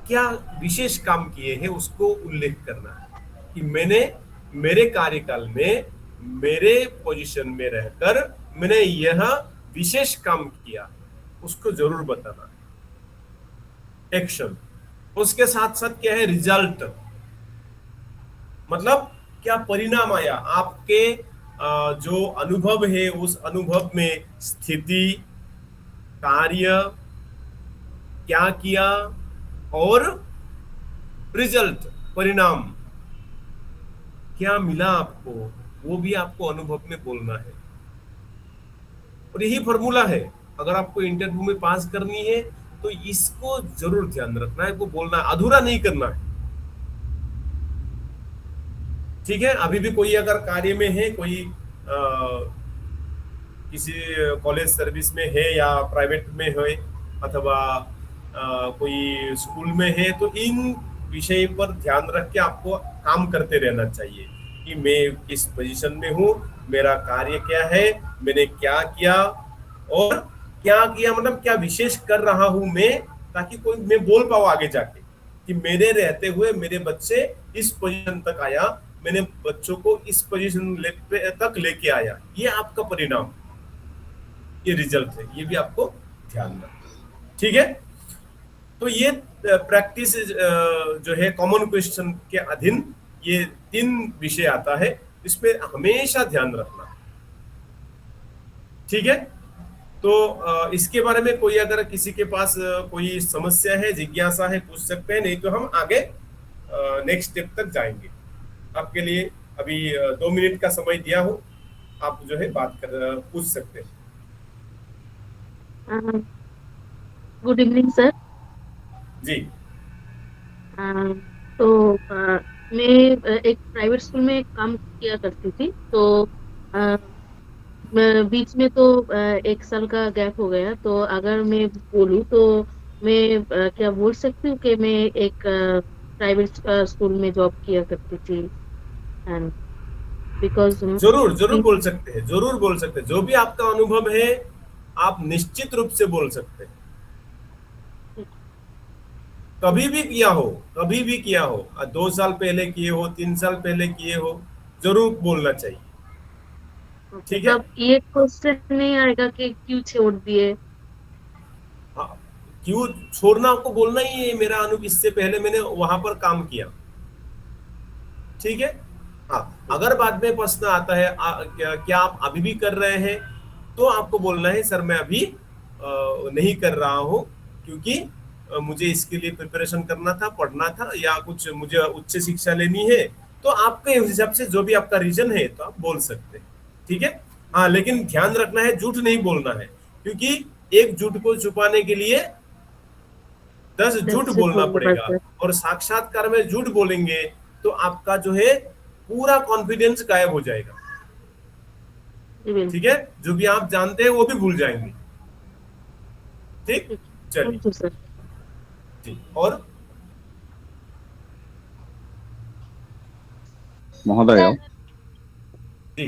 क्या विशेष काम किए हैं उसको उल्लेख करना है कि मैंने मेरे कार्यकाल में मेरे पोजीशन में रहकर मैंने यह विशेष काम किया, उसको जरूर बताना है। एक्शन। उसके साथ साथ क्या है, रिजल्ट, मतलब क्या परिणाम आया, आपके जो अनुभव है उस अनुभव में स्थिति, कार्य, क्या किया और रिजल्ट, परिणाम क्या मिला आपको, वो भी आपको अनुभव में बोलना है। और यही फॉर्मूला है, अगर आपको इंटरव्यू में पास करनी है तो इसको जरूर ध्यान रखना है, वो बोलना है, अधूरा नहीं करना है। ठीक है, अभी भी कोई अगर कार्य में है, कोई किसी कॉलेज सर्विस में है या प्राइवेट में है अथवा कोई स्कूल में है, तो इन विषय पर ध्यान रख के आपको काम करते रहना चाहिए कि मैं किस पोजीशन में हूँ, मेरा कार्य क्या है, मैंने क्या किया, और क्या किया मतलब क्या विशेष कर रहा हूँ मैं, ताकि कोई मैं बोल पाऊँ आगे जाके कि मेरे रहते हुए मेरे बच्चे इस पोजीशन तक आया, मैंने बच्चों को इस पोजीशन तक लेके आया। ये आपका परिणाम, ये रिजल्ट है, ये भी आपको ध्यान रखना। ठीक है, तो ये प्रैक्टिस जो है कॉमन क्वेश्चन के अधीन ये 3 विषय आता है, इसमें हमेशा ध्यान रखना। ठीक है, तो इसके बारे में कोई अगर किसी के पास कोई समस्या है, जिज्ञासा है, पूछ सकते हैं, नहीं तो हम आगे नेक्स्ट स्टेप तक जाएंगे। आपके लिए अभी 2 मिनट का समय दिया हो, आप जो है बात कर पूछ सकते हैं। Good evening sir. जी। तो मैं एक प्राइवेट स्कूल में काम किया करती थी, तो बीच में तो 1 साल का गैप हो गया। तो अगर मैं बोलूँ तो मैं क्या बोल सकती हूँ कि मैं एक प्राइवेट स्कूल में जॉब किया करती थी। बिकॉज जरूर जरूर बोल सकते हैं, जरूर बोल सकते हैं। जो भी आपका अनुभव है आप निश्चित रूप से बोल सकते हैं। कभी भी किया हो, कभी भी किया हो, 2 साल पहले किए हो, 3 साल पहले किए हो, जरूर बोलना चाहिए। ठीक है। तब ये क्वेश्चन नहीं आएगा कि क्यों छोड़ दिए। हाँ, क्यों छोड़ना आपको बोलना ही है। मेरा अनुभव, इससे पहले मैंने वहां पर काम किया। ठीक है। हाँ, अगर बाद में प्रश्न आता है क्या आप अभी भी कर रहे हैं, तो आपको बोलना है सर मैं अभी नहीं कर रहा हूँ, क्योंकि मुझे इसके लिए प्रिपरेशन करना था, पढ़ना था, या कुछ मुझे उच्च शिक्षा लेनी है। तो आपके हिसाब से जो भी आपका रीजन है तो आप बोल सकते हैं। ठीक है। हाँ, लेकिन ध्यान रखना है, झूठ नहीं बोलना है, क्योंकि एक झूठ को छुपाने के लिए 10 झूठ बोलना पड़ेगा। और साक्षात्कार में झूठ बोलेंगे तो आपका जो है पूरा कॉन्फिडेंस गायब हो जाएगा। ठीक है। जो भी आप जानते हैं वो भी भूल जाएंगे। ठीक, चलिए सर। जी। और महोदय, जी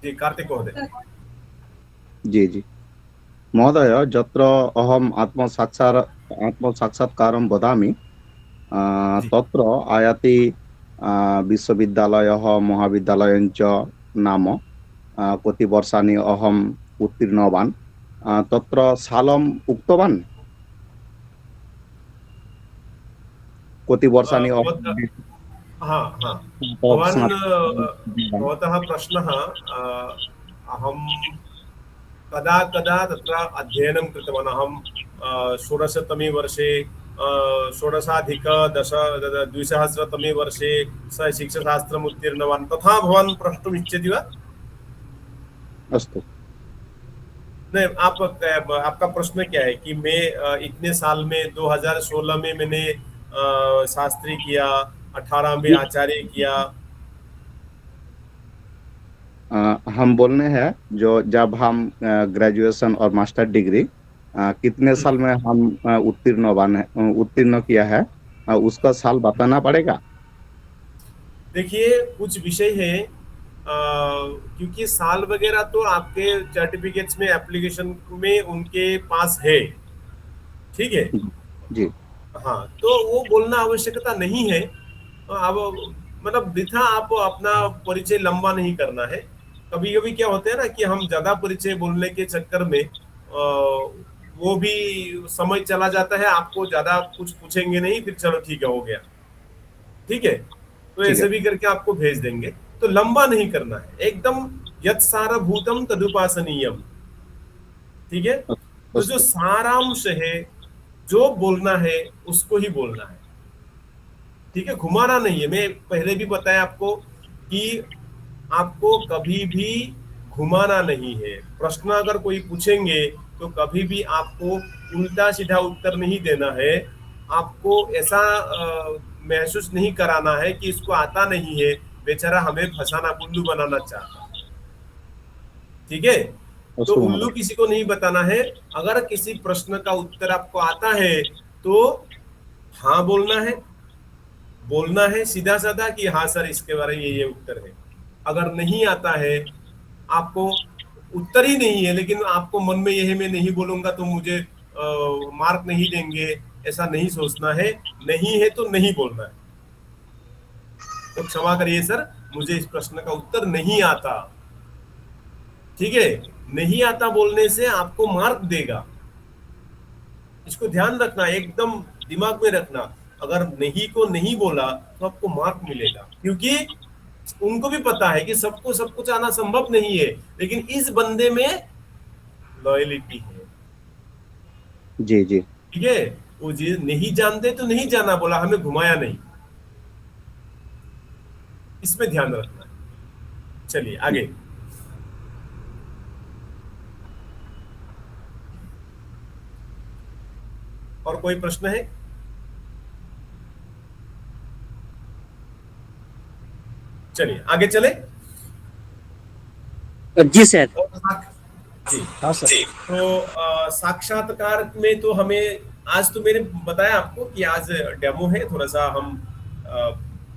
जी, कार्तिक महोदय। जी जी महोदय, जत्र अहम आत्मसाक्षात्कारं वदामि जी। तत्र आयाति विश्वविद्यालयः महाविद्यालयञ्च नाम कति वर्षाणि अहम् उत्तीर्णवान् तत्र सालम् उक्तवान् कति वर्षाणि हाँ हाँ, भवतः प्रश्नः अहं कदा कदा तत्र अध्ययनं कृतवान्। अहं 16तमे वर्षे 16+10 वर्षे शिक्षाशास्त्रम् उत्तीर्णवान्, तथा भवान् प्रष्टुम् इच्छति वा? अस्तु। नहीं, आपका प्रश्न क्या है कि मैं इतने साल में 2016 में मैंने शास्त्री किया, 18 में आचार्य किया। हम बोलने हैं जो जब हम ग्रेजुएशन और मास्टर डिग्री कितने साल में हम उत्तीर्ण किया है, उसका साल बताना पड़ेगा। देखिए, कुछ विषय है क्योंकि साल वगैरह तो आपके सर्टिफिकेट्स में, एप्लीकेशन में उनके पास है। ठीक है जी। हाँ, तो वो बोलना आवश्यकता नहीं है। अब मतलब वृथा आप अपना परिचय लंबा नहीं करना है। कभी कभी क्या होता है ना कि हम ज्यादा परिचय बोलने के चक्कर में वो भी समय चला जाता है, आपको ज्यादा कुछ पूछेंगे नहीं, फिर चलो ठीक है हो गया। ठीक है, तो ऐसे भी करके आपको भेज देंगे। तो लंबा नहीं करना है, एकदम यत् सारभूतम तदुपासनीयम। ठीक है, तो जो सारांश है, जो बोलना है उसको ही बोलना है। ठीक है, घुमाना नहीं है। मैं पहले भी बताया आपको कि आपको कभी भी घुमाना नहीं है। प्रश्न अगर कोई पूछेंगे तो कभी भी आपको उल्टा सीधा उत्तर नहीं देना है। आपको ऐसा महसूस नहीं कराना है कि इसको आता नहीं है, बेचारा हमें फंसाना, उल्लू बनाना चाहता है। ठीक है, तो उल्लू किसी को नहीं बताना है। अगर किसी प्रश्न का उत्तर आपको आता है तो हाँ बोलना है सीधा साधा कि हाँ सर इसके बारे में ये उत्तर है। अगर नहीं आता है, आपको उत्तर ही नहीं है, लेकिन आपको मन में यह है मैं नहीं बोलूंगा तो मुझे मार्क नहीं देंगे, ऐसा नहीं सोचना है। नहीं है तो नहीं बोलना है। तो क्षमा करिए सर, मुझे इस प्रश्न का उत्तर नहीं आता। ठीक है, नहीं आता बोलने से आपको मार्क देगा। इसको ध्यान रखना, एकदम दिमाग में रखना। अगर नहीं को नहीं बोला तो आपको मार्क मिलेगा, क्योंकि उनको भी पता है कि सबको सब कुछ आना संभव नहीं है, लेकिन इस बंदे में लॉयलिटी है। जी जी। ठीक है, वो जी नहीं जानते तो नहीं जाना बोला, हमें घुमाया नहीं। इसमें ध्यान रखना है। चलिए आगे। और कोई प्रश्न है? चलिए आगे चले। जी सर। जी हाँ सर। तो साक्षात्कार में तो हमें आज तो मैंने बताया आपको कि आज डेमो है, थोड़ा सा हम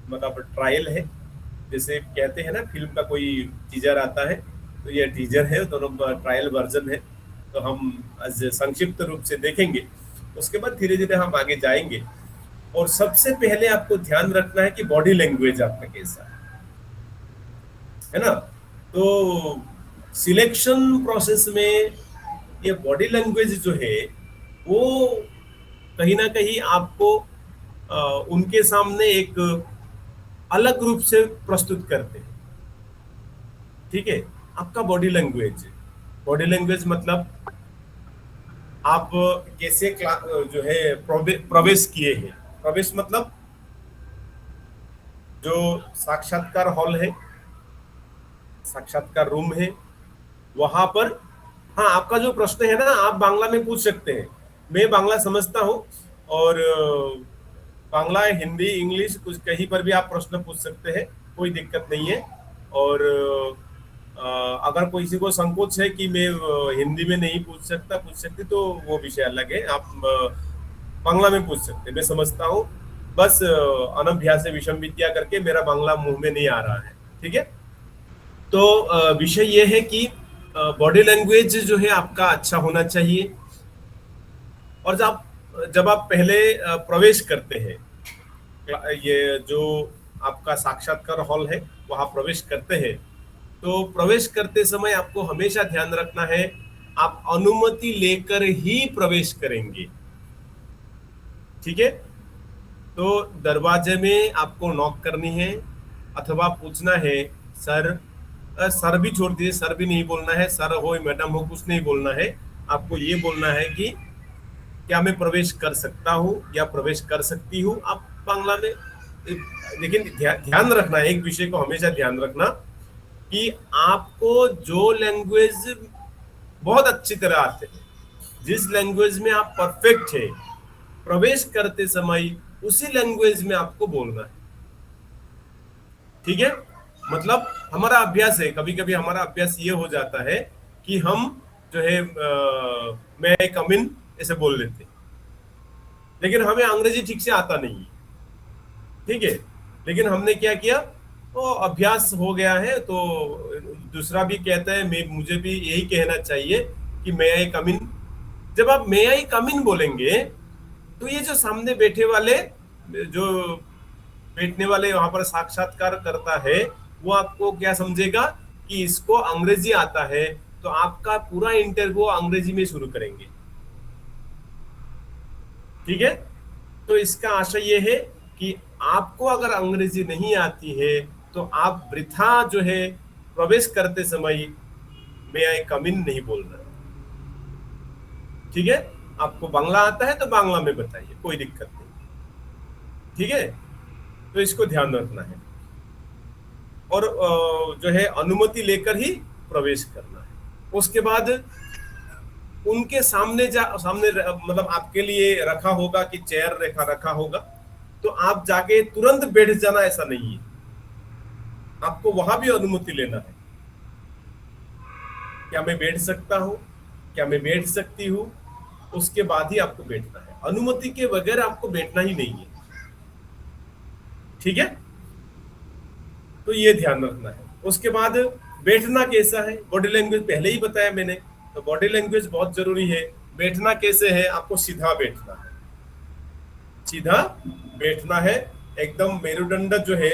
मतलब ट्रायल है, जैसे कहते हैं ना फिल्म का कोई टीजर आता है, तो ये टीजर है, दोनों ट्रायल वर्जन है, तो हम आज संक्षिप्त रूप से देखेंगे, उसके बाद धीरे धीरे हम आगे जाएंगे। और सबसे पहले आपको ध्यान रखना है कि बॉडी लैंग्वेज आपका कैसा है ना। तो सिलेक्शन प्रोसेस में ये बॉडी लैंग्वेज जो है वो कहीं ना कहीं आपको उनके सामने एक अलग रूप से प्रस्तुत करते हैं। ठीक है, आपका बॉडी लैंग्वेज मतलब आप कैसे जो है प्रवेश किए हैं। प्रवेश मतलब जो साक्षात्कार हॉल है, साक्षात्कार रूम है, वहां पर हाँ आपका जो प्रश्न है ना आप बांग्ला में पूछ सकते हैं। मैं बांग्ला समझता हूँ और बांग्ला, हिंदी, इंग्लिश कुछ कहीं पर भी आप प्रश्न पूछ सकते हैं, कोई दिक्कत नहीं है। और अगर किसी को संकोच है कि मैं हिंदी में नहीं पूछ सकती तो वो विषय अलग है, आप बांग्ला में पूछ सकते हैं। मैं समझता हूँ, बस अनभ्यास विषम विद्या करके मेरा बांग्ला मुंह में नहीं आ रहा है। ठीक है, तो विषय ये है कि बॉडी लैंग्वेज जो है आपका अच्छा होना चाहिए। और जब आप पहले प्रवेश करते हैं, ये जो आपका साक्षात्कार हॉल है वहां प्रवेश करते हैं, तो प्रवेश करते समय आपको हमेशा ध्यान रखना है आप अनुमति लेकर ही प्रवेश करेंगे। ठीक है, तो दरवाजे में आपको नॉक करनी है अथवा पूछना है सर भी छोड़ दीजिए, सर भी नहीं बोलना है, सर हो मैडम हो कुछ नहीं बोलना है, आपको ये बोलना है कि क्या मैं प्रवेश कर सकता हूँ या प्रवेश कर सकती हूँ। आप बांग्ला में, लेकिन ध्यान रखना है, एक विषय को हमेशा ध्यान रखना कि आपको जो लैंग्वेज बहुत अच्छी तरह आते हैं, जिस लैंग्वेज में आप परफेक्ट है, प्रवेश करते समय उसी लैंग्वेज में आपको बोलना है। ठीक है, मतलब हमारा अभ्यास है, कभी कभी हमारा अभ्यास ये हो जाता है कि हम जो है मैं कम इन ऐसे बोल लेते, लेकिन हमें अंग्रेजी ठीक से आता नहीं है। ठीक है, लेकिन हमने क्या किया, तो अभ्यास हो गया है, तो दूसरा भी कहता है मुझे भी यही कहना चाहिए कि मैं आई कम इन। जब आप मैं आई कम इन बोलेंगे तो ये जो सामने बैठने वाले वहां पर साक्षात्कार करता है, वो आपको क्या समझेगा कि इसको अंग्रेजी आता है, तो आपका पूरा इंटरव्यू अंग्रेजी में शुरू करेंगे। ठीक है, तो इसका आशय ये है कि आपको अगर अंग्रेजी नहीं आती है तो आप वृथा जो है प्रवेश करते समय मैं आई कम इन नहीं बोलना। ठीक है, आपको बांग्ला आता है तो बांग्ला में बताइए, कोई दिक्कत नहीं। ठीक है, तो इसको ध्यान रखना है और जो है अनुमति लेकर ही प्रवेश करना है। उसके बाद उनके सामने मतलब आपके लिए रखा होगा कि चेयर रखा होगा, तो आप जाके तुरंत बैठ जाना ऐसा नहीं है, आपको वहां भी अनुमति लेना है। क्या मैं बैठ सकता हूं, क्या मैं बैठ सकती हूं, उसके बाद ही आपको बैठना है, अनुमति के बगैर आपको बैठना ही नहीं है। ठीक है, तो ये ध्यान रखना है। उसके बाद बैठना कैसा है, बॉडी लैंग्वेज पहले ही बताया मैंने, तो बॉडी लैंग्वेज बहुत जरूरी है। बैठना कैसे है, आपको सीधा बैठना है, सीधा बैठना है, एकदम मेरुदंड जो है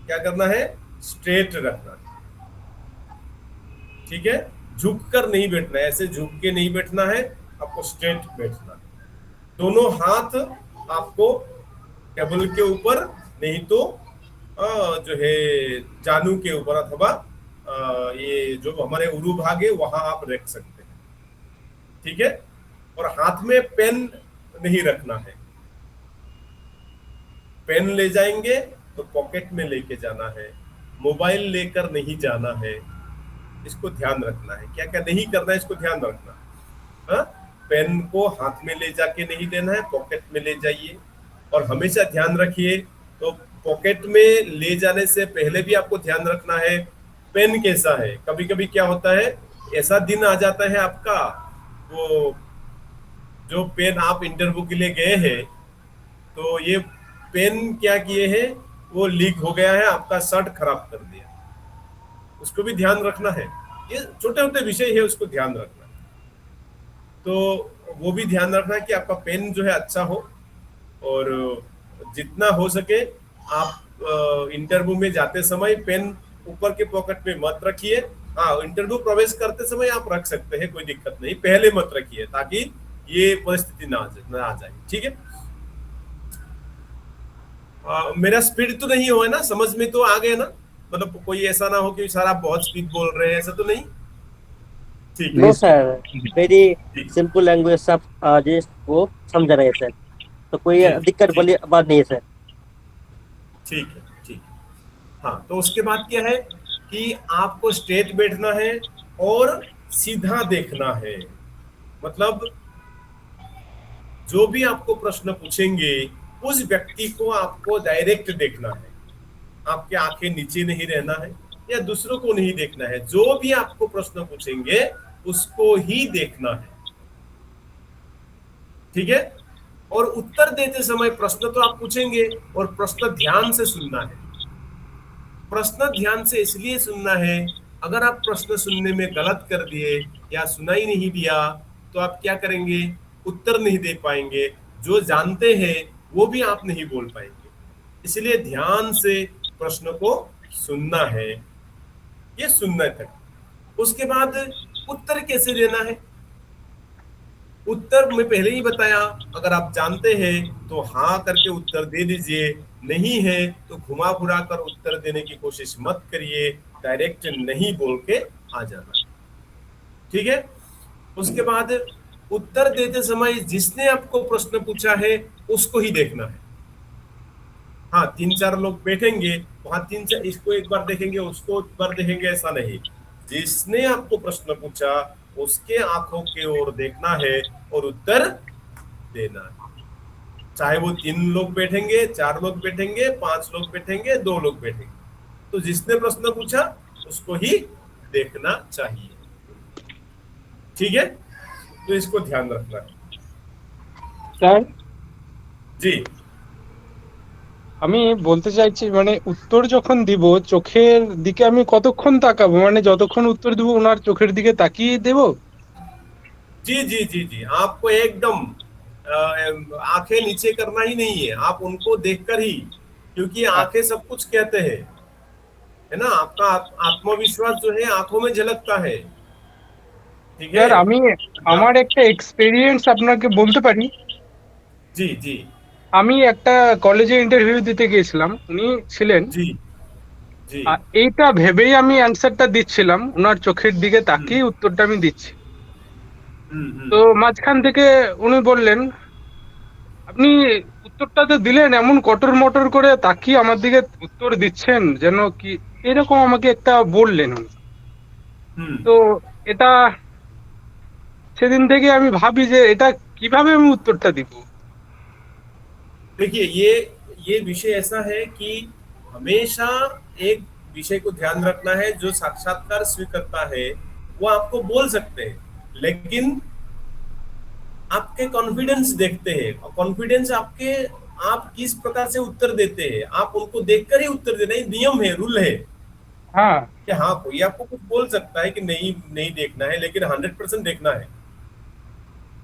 क्या करना है, स्ट्रेट रखना है। ठीक है, झुक कर नहीं बैठना है, ऐसे झुक के नहीं बैठना है, आपको स्ट्रेट बैठना है। दोनों हाथ आपको टेबल के ऊपर, नहीं तो जो है जानू के ऊपर अथवा ये जो हमारे उरु भाग है वहां आप रख सकते हैं। ठीक है, और हाथ में पेन नहीं रखना है, पेन ले जाएंगे तो पॉकेट में लेके जाना है, मोबाइल लेकर नहीं जाना है, इसको ध्यान रखना है। क्या क्या नहीं करना है इसको ध्यान रखना। हाँ, पेन को हाथ में ले जाके नहीं देना है, पॉकेट में ले जाइए। और हमेशा ध्यान रखिए, तो पॉकेट में ले जाने से पहले भी आपको ध्यान रखना है पेन कैसा है। कभी कभी क्या होता है, ऐसा दिन आ जाता है आपका, वो जो पेन आप इंटरव्यू के लिए गए हैं, तो ये पेन क्या किए हैं वो लीक हो गया है, आपका शर्ट खराब कर दिया, उसको भी ध्यान रखना है। ये छोटे छोटे विषय है, उसको ध्यान रखना है। तो वो भी ध्यान रखना कि आपका पेन जो है अच्छा हो, और जितना हो सके आप इंटरव्यू में जाते समय पेन ऊपर के पॉकेट में मत रखिए। हाँ, इंटरव्यू प्रवेश करते समय आप रख सकते हैं, कोई दिक्कत नहीं, पहले मत रखिए ताकि ये परिस्थिति ना आ जाए। ठीक है, मेरा स्पीड तो नहीं हुआ ना, समझ में तो आ गया ना? मतलब कोई ऐसा ना हो कि सर आप बहुत स्पीड बोल रहे हैं, ऐसा तो नहीं? ठीक है, नो सर, वेरी ठीक सिंपल लैंग्वेज सब वो समझ रहे हैं सर, तो कोई ठीक, दिक्कत ठीक। वाली बात नहीं है सर। ठीक है, ठीक। हाँ, तो उसके बाद क्या है कि आपको स्ट्रेट बैठना है और सीधा देखना है। मतलब जो भी आपको प्रश्न पूछेंगे उस व्यक्ति को आपको डायरेक्ट देखना है, आपके आंखें नीचे नहीं रहना है या दूसरों को नहीं देखना है। जो भी आपको प्रश्न पूछेंगे उसको ही देखना है, ठीक है? और उत्तर देते समय प्रश्न तो आप पूछेंगे और प्रश्न ध्यान से सुनना है। प्रश्न ध्यान से इसलिए सुनना है, अगर आप प्रश्न सुनने में गलत कर दिए या सुना ही नहीं दिया तो आप क्या करेंगे? उत्तर नहीं दे पाएंगे, जो जानते हैं वो भी आप नहीं बोल पाएंगे। इसलिए ध्यान से प्रश्न को सुनना है, ये सुनना तक। उसके बाद उत्तर कैसे देना है? उत्तर मैं पहले ही बताया, अगर आप जानते हैं तो हाँ करके उत्तर दे दीजिए, नहीं है तो घुमा फिरा कर उत्तर देने की कोशिश मत करिए, डायरेक्ट नहीं बोल के आ जाना, ठीक है? उसके बाद उत्तर देते समय जिसने आपको प्रश्न पूछा है उसको ही देखना है। हाँ, 3-4 लोग बैठेंगे वहां, 3-4 इसको एक बार देखेंगे, उसको एक बार देखेंगे, ऐसा नहीं। जिसने आपको प्रश्न पूछा उसके आंखों की ओर देखना है और उत्तर देना है। चाहे वो 3 लोग बैठेंगे, 4 लोग बैठेंगे, 5 लोग बैठेंगे, 2 लोग बैठेंगे, तो जिसने प्रश्न पूछा उसको ही देखना चाहिए, ठीक है? तो इसको ध्यान रखना है। স্যার जी, আমি বলতে চাইছি মানে উত্তর যখন দিব চোখের দিকে আমি কতক্ষণ তাকাবো, মানে যতক্ষণ উত্তর দিব ওনার চোখের দিকে তাকিয়ে দেব? जी, जी, जी, जी, आपको एकदम आंखें नीचे करना ही नहीं है, आप उनको देखकर ही, क्योंकि आंखें सब कुछ कहते हैं, है ना? आपका आत्मविश्वास जो है आंखों में झलकता है, ठीक है? স্যার আমি আমার একটা এক্সপেরিয়েন্স আপনাকে বলতে পারি। जी, जी, আমি একটা কলেজে ইন্টারভিউ দিতে গিয়েছিলাম, উনি ছিলেন, जी, जी, এইটা ভেবেই আমি অ্যান্সারটা দিচ্ছিলাম, ওনার চোখের দিকে তাকিয়ে উত্তরটা আমি দিচ্ছি। তো মাঝখান থেকে উনি বললেন, আপনি উত্তরটা তো দিলেন, এমন কটর মটর করে তাকিয়ে আমার দিকে উত্তর দিচ্ছেন যেন কি, এরকম আমাকে একটা বললেন উনি। তো এটা সেদিন থেকে আমি ভাবি যে এটা কিভাবে আমি উত্তরটা দিব। देखिए ये विषय ऐसा है कि हमेशा एक विषय को ध्यान रखना है, जो साक्षात्कार स्वीकर्ता है वो आपको बोल सकते हैं, लेकिन आपके कॉन्फिडेंस देखते हैं, और कॉन्फिडेंस आपके, आप किस प्रकार से उत्तर देते हैं, आप उनको देखकर ही उत्तर देना, ये नियम है, रूल है हाँ कि हाँ कोई आपको कुछ बोल सकता है कि नहीं नहीं देखना है, लेकिन 100% देखना है,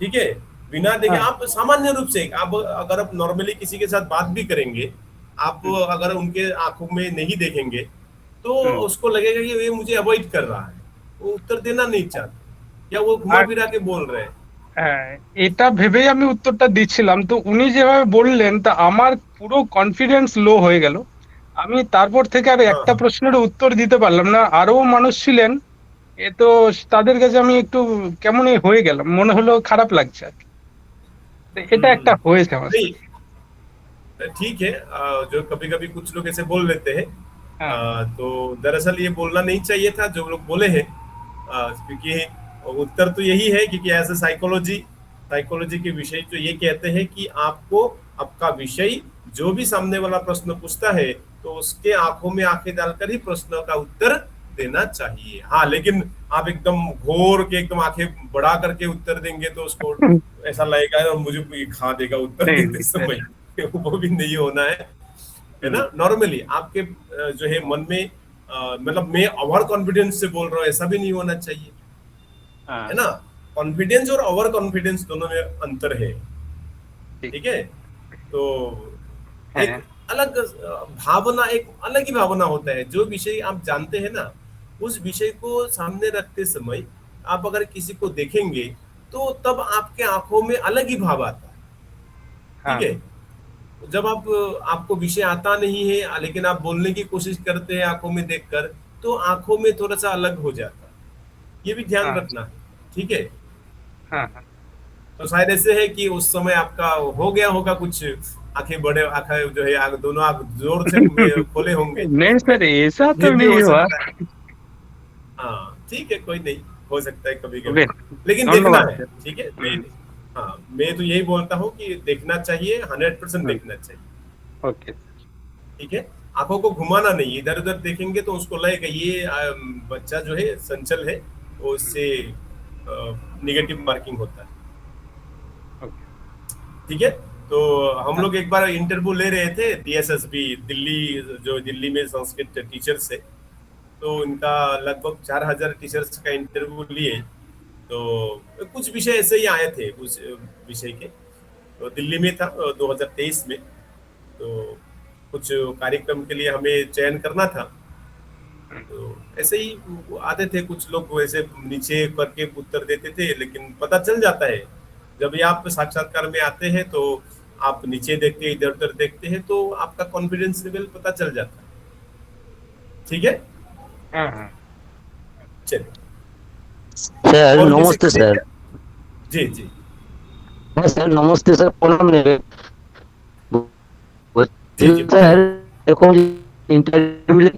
ठीक है? बिना देखे हाँ। आप सामान्य रूप से, आप अगर आप नॉर्मली किसी के साथ बात भी करेंगे, आप अगर उनके आंखों में नहीं देखेंगे तो उसको लगेगा कि ये मुझे अवॉइड कर रहा है, वो उत्तर देना नहीं चाहते, या वो घुमा फिरा के बोल रहे हैं। হ্যাঁ, এটা ভেবেই আমি উত্তরটা দিচ্ছিলাম, তো উনি যেভাবে বললেন তা আমার পুরো কনফিডেন্স লো হয়ে গেল। আমি তারপর থেকে আর একটা প্রশ্নের উত্তর দিতে পারলাম না। আরো মানুষ ছিলেন, এ তো তাদের কাছে আমি একটু কেমনই হয়ে গেলাম, মনে হলো খারাপ লাগছে আর কি। তো এটা একটা হয়েছে আমার नहीं, সাথে। ठीक है, जो कभी कभी कुछ लोग ऐसे बोल लेते हैं, हाँ तो दरअसल ये बोलना नहीं चाहिए था जो लोग बोले हैं, क्योंकि उत्तर तो यही है, क्योंकि एज ए साइकोलॉजी के विषय तो ये कहते हैं कि आपको आपका विषय जो भी सामने वाला प्रश्न पूछता है तो उसके आंखों में आंखें डालकर ही प्रश्न का उत्तर देना चाहिए। हाँ, लेकिन आप एकदम घोर के एकदम आंखें बढ़ा करके उत्तर देंगे तो उसको ऐसा लगेगा और मुझे ये खा देगा उत्तर नहीं, देते समय, वो भी नहीं होना है। है ना। नॉर्मली आपके जो है मन में मतलब मैं ओवर कॉन्फिडेंस से बोल रहा हूँ, ऐसा भी नहीं होना चाहिए, है ना। कॉन्फिडेंस और ओवर कॉन्फिडेंस दोनों में अंतर है, ठीक है। तो एक अलग भावना, एक अलग ही भावना होता है। जो विषय आप जानते हैं ना, उस विषय को सामने रखते समय आप अगर किसी को देखेंगे तो तब आपके आंखों में अलग ही भाव आता है, ठीक है। जब आपको विषय आता नहीं है लेकिन आप बोलने की कोशिश करते हैं आंखों में देखकर, तो आंखों में थोड़ा सा अलग हो जाता है, ये भी ध्यान रखना है, ठीक है। तो शायद ऐसे है कि उस समय आपका हो गया होगा कुछ, आंखें बड़े, आंखें जो है दोनों आंख जोर से खोले होंगे। नहीं सर, ऐसा ये तो भी नहीं हो हुआ। सकता है। हाँ ठीक है, कोई नहीं, हो सकता है कभी कभी, ओके, लेकिन देखना धन्यवाद है, सर। ठीक है। हाँ, मैं तो यही बोलता हूँ कि देखना चाहिए, 100% देखना चाहिए, ओके। ठीक है। आंखों को घुमाना नहीं, इधर उधर देखेंगे तो उसको लगेगा ये बच्चा जो है चंचल है, वो इससे निगेटिव मार्किंग होता है, ठीक है। तो हम लोग एक बार इंटरव्यू ले रहे थे DSSB दिल्ली, जो दिल्ली में संस्कृत टीचर्स है, तो इनका लगभग 4000 टीचर्स का इंटरव्यू लिए। तो कुछ विषय ऐसे ही आए थे, कुछ विषय के, तो दिल्ली में था 2023 में। तो कुछ कार्यक्रम के लिए हमें चयन करना था, तो ऐसे ही आते थे कुछ लोग, वैसे नीचे करके उत्तर देते थे, लेकिन पता चल जाता है जब ये आप साक्षात्कार में आते हैं तो आप नीचे देखते हैं, इधर उधर देखते हैं, तो आपका कॉन्फिडेंस लेवल पता चल जाता है, ठीक है। चलिए सर और किसी नमस्ते को सर। जी जी हाँ सर नमस्ते सर, प्रणाम नेবে जी जी सर। এখন इंटरव्यू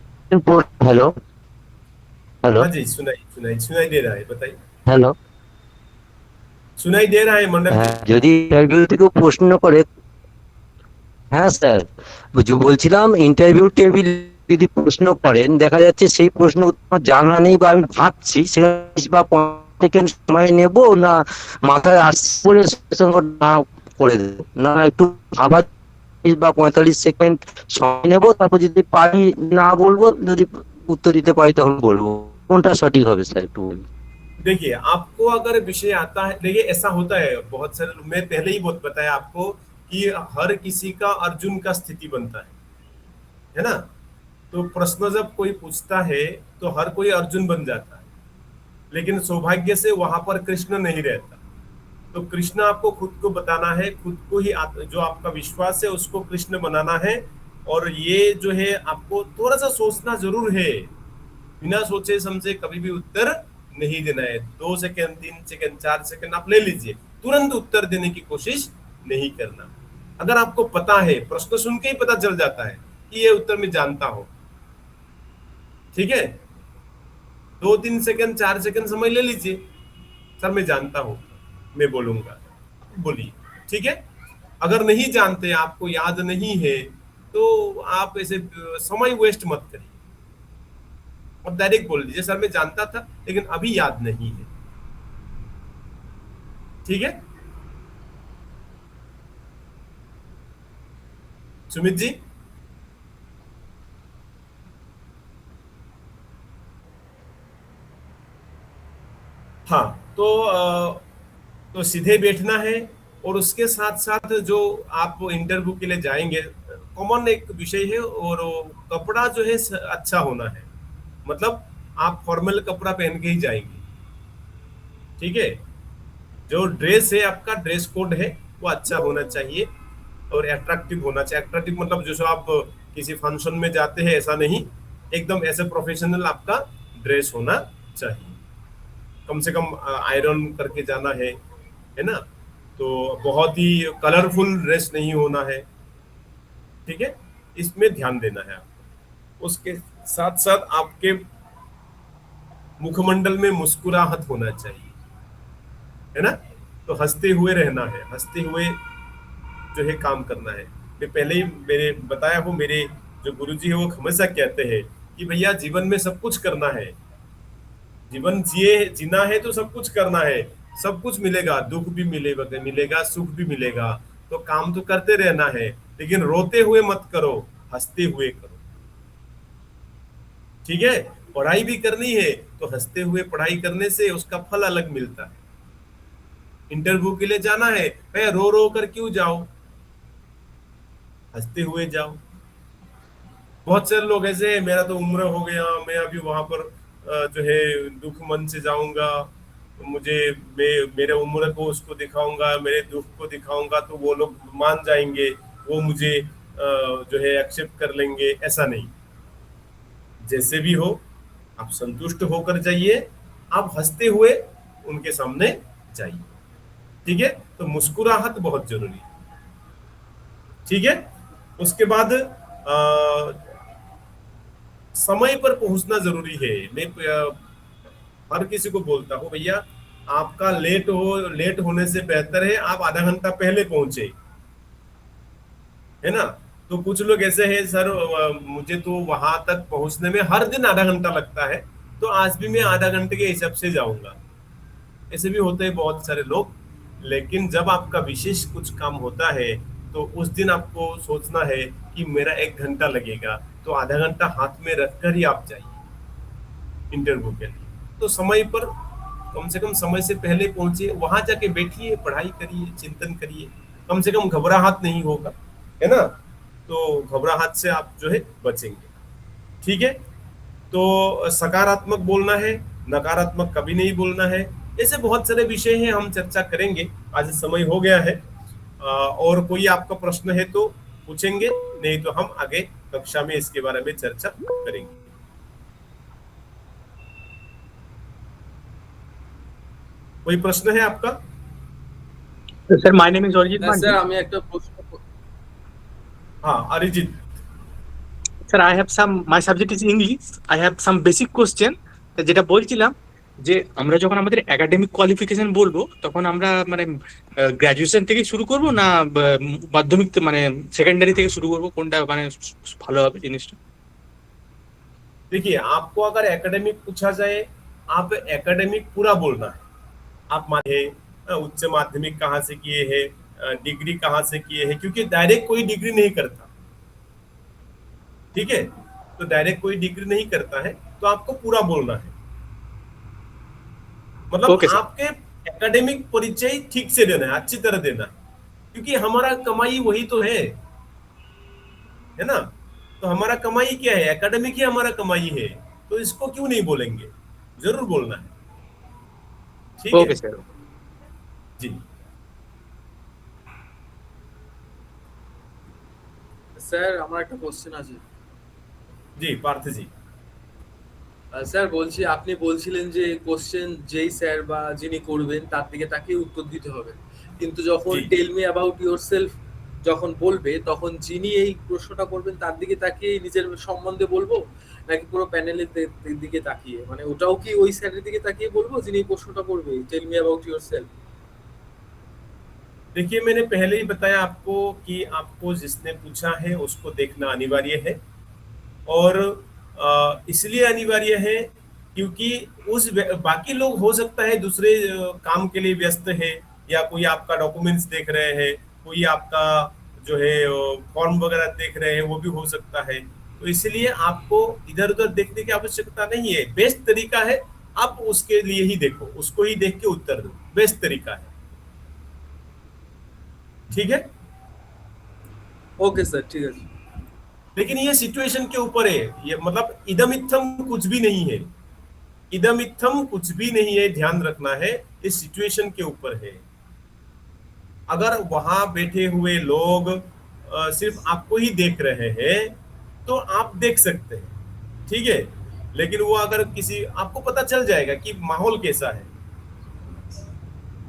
हेलो हेलो हाँ जी, सुनाई दे रहा है, बताइए। हेलो सुनाई दे रहा है मंडल जी। হ্যাঁ যদি ইন্টারভিউ থেকে প্রশ্ন করে, হ্যাঁ স্যার বলছিলাম ইন্টারভিউ টেবিল যদি প্রশ্ন করেন, দেখা যাচ্ছে সেই প্রশ্ন উত্তর জানা নেই বা আমি ভাবছি সেটা 20 বা 15 সেকেন্ড সময় নেব, না মাথায় আসছে বলে সঙ্গে সঙ্গে না করে দেবো, না একটু ভাবার 20 বা 45 সেকেন্ড সময় নেব, তারপর যদি পারি না বলবো, যদি উত্তর দিতে পারি তখন বলবো, কোনটা সঠিক হবে স্যার একটু বলুন। देखिए, आपको अगर विषय आता है, देखिए ऐसा होता है बहुत सारे, मैं पहले ही बहुत बताया आपको कि हर किसी का अर्जुन का स्थिति बनता है ना। तो प्रश्न जब कोई पूछता है तो हर कोई अर्जुन बन जाता है, लेकिन सौभाग्य से वहां पर कृष्ण नहीं रहता। तो कृष्ण आपको खुद को बताना है, खुद को ही जो आपका विश्वास है उसको कृष्ण बनाना है। और ये जो है आपको थोड़ा सा सोचना जरूर है, बिना सोचे समझे कभी भी उत्तर नहीं देना है। 2 सेकंड 3 सेकंड 4 सेकंड आप ले लीजिए, तुरंत उत्तर देने की कोशिश नहीं करना। अगर आपको पता है, प्रश्न सुन के ही पता चल जाता है कि ये उत्तर मैं जानता हूं, ठीक है। 2-3 सेकंड 4 सेकंड समय ले लीजिए, सर मैं जानता हूं, मैं बोलूंगा, बोलिए, ठीक है। अगर नहीं जानते, आपको याद नहीं है, तो आप ऐसे समय वेस्ट मत करिए और डायरेक्ट बोल दीजिए सर मैं जानता था लेकिन अभी याद नहीं है, ठीक है। सुमित जी, हाँ तो सीधे बैठना है। और उसके साथ साथ जो आप इंटरव्यू के लिए जाएंगे, कॉमन एक विषय है, और कपड़ा जो है अच्छा होना है, मतलब आप फॉर्मल कपड़ा पहन के ही जाएंगे, ठीक है। जो ड्रेस है, आपका ड्रेस कोड है, वो अच्छा होना चाहिए और अट्रैक्टिव होना चाहिए। अट्रैक्टिव मतलब जैसे आप किसी फंक्शन में जाते हैं ऐसा नहीं, एकदम ऐसे प्रोफेशनल आपका ड्रेस होना चाहिए। कम से कम आयरन करके जाना है ना। तो बहुत ही कलरफुल ड्रेस नहीं होना है, ठीक है, इसमें ध्यान देना है आपको। उसके साथ साथ आपके मुखमंडल में मुस्कुराहट होना चाहिए, है ना। तो हंसते हुए रहना है, हंसते हुए जो है काम करना है। मैं पहले ही मेरे बताया हूँ, मेरे जो गुरुजी है वो हमेशा कहते हैं कि भैया जीवन में सब कुछ करना है, जीवन जीना है तो सब कुछ करना है, सब कुछ मिलेगा, दुख भी मिलेगा, सुख भी मिलेगा, तो काम तो करते रहना है, लेकिन रोते हुए मत करो, हंसते हुए करो। ठीक है, पढ़ाई भी करनी है तो हंसते हुए पढ़ाई करने से उसका फल अलग मिलता है। इंटरव्यू के लिए जाना है, मैं रो रो कर क्यों जाओ, हंसते हुए जाओ। बहुत सारे लोग ऐसे हैं, मेरा तो उम्र हो गया, मैं अभी वहां पर जो है दुख मन से जाऊंगा, मुझे मेरे उम्र को उसको दिखाऊंगा, मेरे दुख को दिखाऊंगा तो वो लोग मान जाएंगे, वो मुझे जो है एक्सेप्ट कर लेंगे। ऐसा नहीं, जैसे भी हो आप संतुष्ट होकर जाइए, आप हंसते हुए उनके सामने जाइए। ठीक है, तो मुस्कुराहट बहुत जरूरी है। ठीक है, उसके बाद समय पर पहुंचना जरूरी है। मैं हर किसी को बोलता हूँ, भैया आपका लेट होने से बेहतर है आप आधा घंटा पहले पहुंचे, है ना। तो कुछ लोग ऐसे हैं, सर मुझे तो वहां तक पहुंचने में हर दिन आधा घंटा लगता है, तो आज भी मैं आधा घंटे के हिसाब से जाऊंगा। ऐसे भी होते हैं बहुत सारे लोग। लेकिन जब आपका विशेष कुछ काम होता है तो उस दिन आपको सोचना है कि मेरा 1 घंटा लगेगा, तो आधा घंटा हाथ में रखकर ही आप जाइए इंटरव्यू के लिए। तो समय पर कम से कम समय से पहले पहुंचिए, वहां जाके बैठिए, पढ़ाई करिए, चिंतन करिए, कम से कम घबराहट नहीं होगा, है ना। तो घबराहट से आप जो है बचेंगे। ठीक है, तो सकारात्मक बोलना है, नकारात्मक कभी नहीं बोलना है। ऐसे बहुत सारे विषय हैं, हम चर्चा करेंगे। आज समय हो गया है, और कोई आपका प्रश्न है तो पूछेंगे, नहीं तो हम आगे कक्षा में इसके बारे में चर्चा करेंगे। कोई प्रश्न है आपका? Sir my name is Arijit mandi. Sir আমি একটা প্রশ্ন हाँ Arijit. Sir I have some, my subject is English, I have some basic question. যেটা বলছিলাম যে আমরা যখন আমাদের একাডেমিক কোয়ালিফিকেশন বলবো তখন আমরা মানে গ্র্যাজুয়েশন থেকে শুরু করব না মাধ্যমিক মানে সেকেন্ডারি থেকে शुरू করব, कोनটা মানে ভালো হবে জিনিসটা? देखिए, आपको अगर एकेडमिक पूछा जाए, आप एकेडमिक पूरा बोलना है। आप उच्च माध्यमिक कहाँ से किए हैं, डिग्री कहाँ से किए हैं, क्योंकि डायरेक्ट कोई डिग्री नहीं करता। ठीक है, तो डायरेक्ट कोई डिग्री नहीं करता है, तो आपको पूरा बोलना है। मतलब Okay, sir. आपके एकेडमिक परिचय ठीक से देना है, अच्छी तरह देना है, क्योंकि हमारा कमाई वही तो है ना। तो हमारा कमाई क्या है, एकेडमिक ही हमारा कमाई है, तो इसको क्यों नहीं बोलेंगे, जरूर बोलना है। ठीक ओके है স্যার। जी। স্যার আমার একটা কোশ্চেন আছে। जी पार्थ जी। স্যার বলছি, আপনি বলছিলেন যে কোশ্চেন যেই স্যার বা যিনি করবেন তার দিকে তাকিয়ে উত্তর দিতে হবে, কিন্তু যখন জি। টেল মি অ্যাবাউট ইয়োরসেলফ যখন বলবে তখন যিনি এই প্রশ্নটা করবেন তার দিকে তাকিয়ে নিজের সম্বন্ধে বলবো, নাকি পুরো প্যানেলের দিকে তাকিয়ে, মানে ওটাও কি ওই স্যারের দিকে তাকিয়ে বলবো যিনি এই প্রশ্নটা করবে, টেল মি অ্যাবাউট ইয়োরসেলফ? देखिए, मैंने पहले ही बताया आपको कि आपको जिसने पूछा है उसको देखना अनिवार्य है, और इसलिए अनिवार्य है क्योंकि बाकी लोग हो सकता है दूसरे काम के लिए व्यस्त है, या कोई आपका डॉक्यूमेंट्स देख रहे हैं, कोई आपका जो है फॉर्म वगैरह देख रहे हैं, वो भी हो सकता है। तो इसलिए आपको इधर उधर देखने की आवश्यकता नहीं है। बेस्ट तरीका है आप उसके लिए ही देखो, उसको ही देख के उत्तर दो, बेस्ट तरीका है। ठीक है, ওকে স্যার, ঠিক আছে। लेकिन ये सिचुएशन के ऊपर है, ये मतलब इदम इत्थम कुछ भी नहीं है, इदम इत्थम कुछ भी नहीं है, ध्यान रखना है, इस सिचुएशन के ऊपर है। अगर वहां बैठे हुए लोग सिर्फ आपको ही देख रहे हैं तो आप देख सकते हैं, ठीक है। लेकिन वो अगर किसी, आपको पता चल जाएगा कि माहौल कैसा है।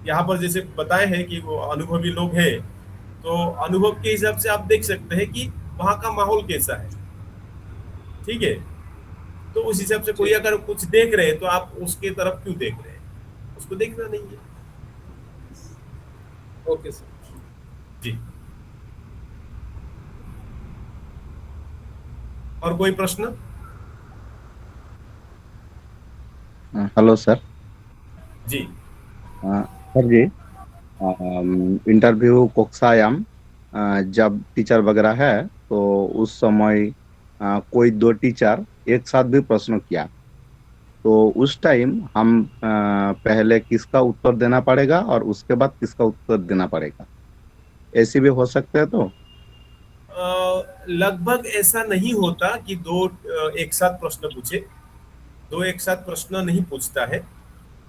यहाँ पर जैसे बताए हैं कि वो अनुभवी लोग हैं, तो अनुभव के हिसाब से आप देख सकते हैं कि वहां का माहौल कैसा है। ठीक है, तो उस हिसाब से कोई अगर कुछ देख रहे हैं तो आप उसके तरफ क्यों देख रहे हैं, उसको देखना नहीं है। Okay sir. जी। और कोई प्रश्न? Hello sir. जी। सर जी, इंटरव्यू कोक्सायाम जब टीचर वगैरह है तो उस समय कोई दो टीचर एक साथ भी प्रश्न किया, तो उस टाइम हम पहले किसका उत्तर देना पड़ेगा और उसके बाद किसका उत्तर देना पड़ेगा, ऐसे भी हो सकते हैं? तो लगभग ऐसा नहीं होता कि दो एक साथ प्रश्न पूछे, दो एक साथ प्रश्न नहीं पूछता है।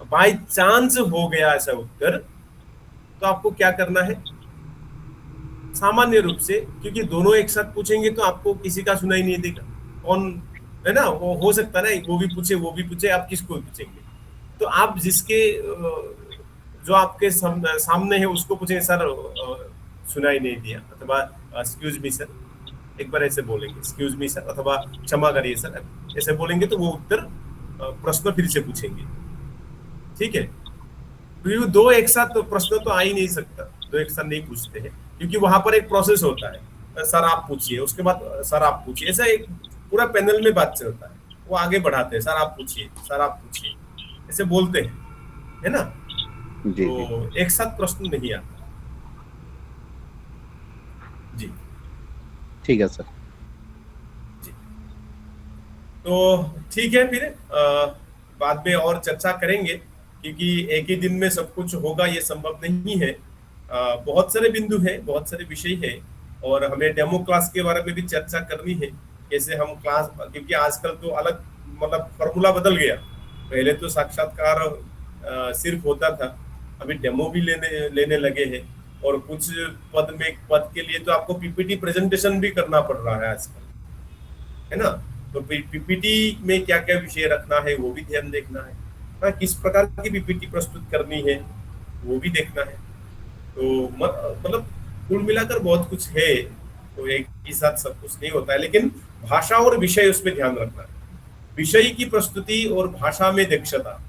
बाय चांस हो गया ऐसा उत्तर, तो आपको क्या करना है, सामान्य रूप से, क्योंकि दोनों एक साथ पूछेंगे तो आपको किसी का सुनाई नहीं देगा, कौन है ना, वो हो सकता है ना वो भी पूछे, आप किसको पूछेंगे? तो आप जिसके जो आपके सामने है उसको पूछेंगे, सर सुनाई नहीं दिया, अथवा एक्सक्यूज मी सर, एक बार ऐसे बोलेंगे एक्सक्यूज मी सर, अथवा क्षमा करिए सर, ऐसे बोलेंगे तो वो उत्तर प्रश्न फिर से पूछेंगे। ठीक है, क्योंकि दो एक साथ तो प्रश्न तो आ ही नहीं सकता, दो एक साथ नहीं पूछते हैं, क्योंकि वहां पर एक प्रोसेस होता है, सर आप पूछिए, उसके बाद सर आप पूछिए, ऐसा एक पूरा पैनल में बात चलता है, वो आगे बढ़ाते हैं, सर आप पूछिए, सर आप पूछिए, ऐसे बोलते हैं, है ना। जी, तो एक साथ प्रश्न नहीं आता। जी ठीक है सर। जी, तो ठीक है, फिर बाद में और चर्चा करेंगे, क्योंकि एक ही दिन में सब कुछ होगा ये संभव नहीं है। बहुत सारे बिंदु हैं, बहुत सारे विषय हैं, और हमें डेमो क्लास के बारे में भी चर्चा करनी है, कैसे हम क्लास, क्योंकि आजकल तो अलग मतलब फॉर्मूला बदल गया, पहले तो साक्षात्कार सिर्फ होता था, अभी डेमो भी लेने लगे हैं, और कुछ पद के लिए तो आपको पीपीटी प्रेजेंटेशन भी करना पड़ रहा है आजकल, है ना। तो पीपीटी में क्या क्या विषय रखना है वो भी ध्यान देखना है, किस प्रकार की पीपीटी प्रस्तुत करनी है वो भी देखना है। तो मतलब कुल मिलाकर बहुत कुछ है, तो एक ही साथ सब कुछ नहीं होता है, लेकिन भाषा और विषय उसमें ध्यान रखना है, विषय की प्रस्तुति और भाषा में दक्षता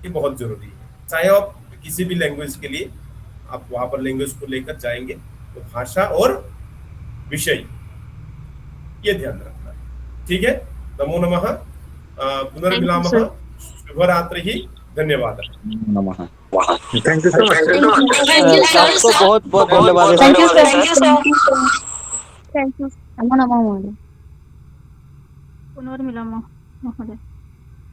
ये बहुत जरूरी है। चाहे आप किसी भी लैंग्वेज के लिए आप वहां पर लैंग्वेज को लेकर जाएंगे, तो भाषा और विषय ये ध्यान रखना है। ठीक है, नमो नमः, पुनर्मिलामः, शुभरात्रि, धन्यवाद। नमः। Thank you so much. सबको बहुत बहुत धन्यवाद। Thank you sir. Thank you. नमो नमः महोदय। पुनर्मिलामः महोदय।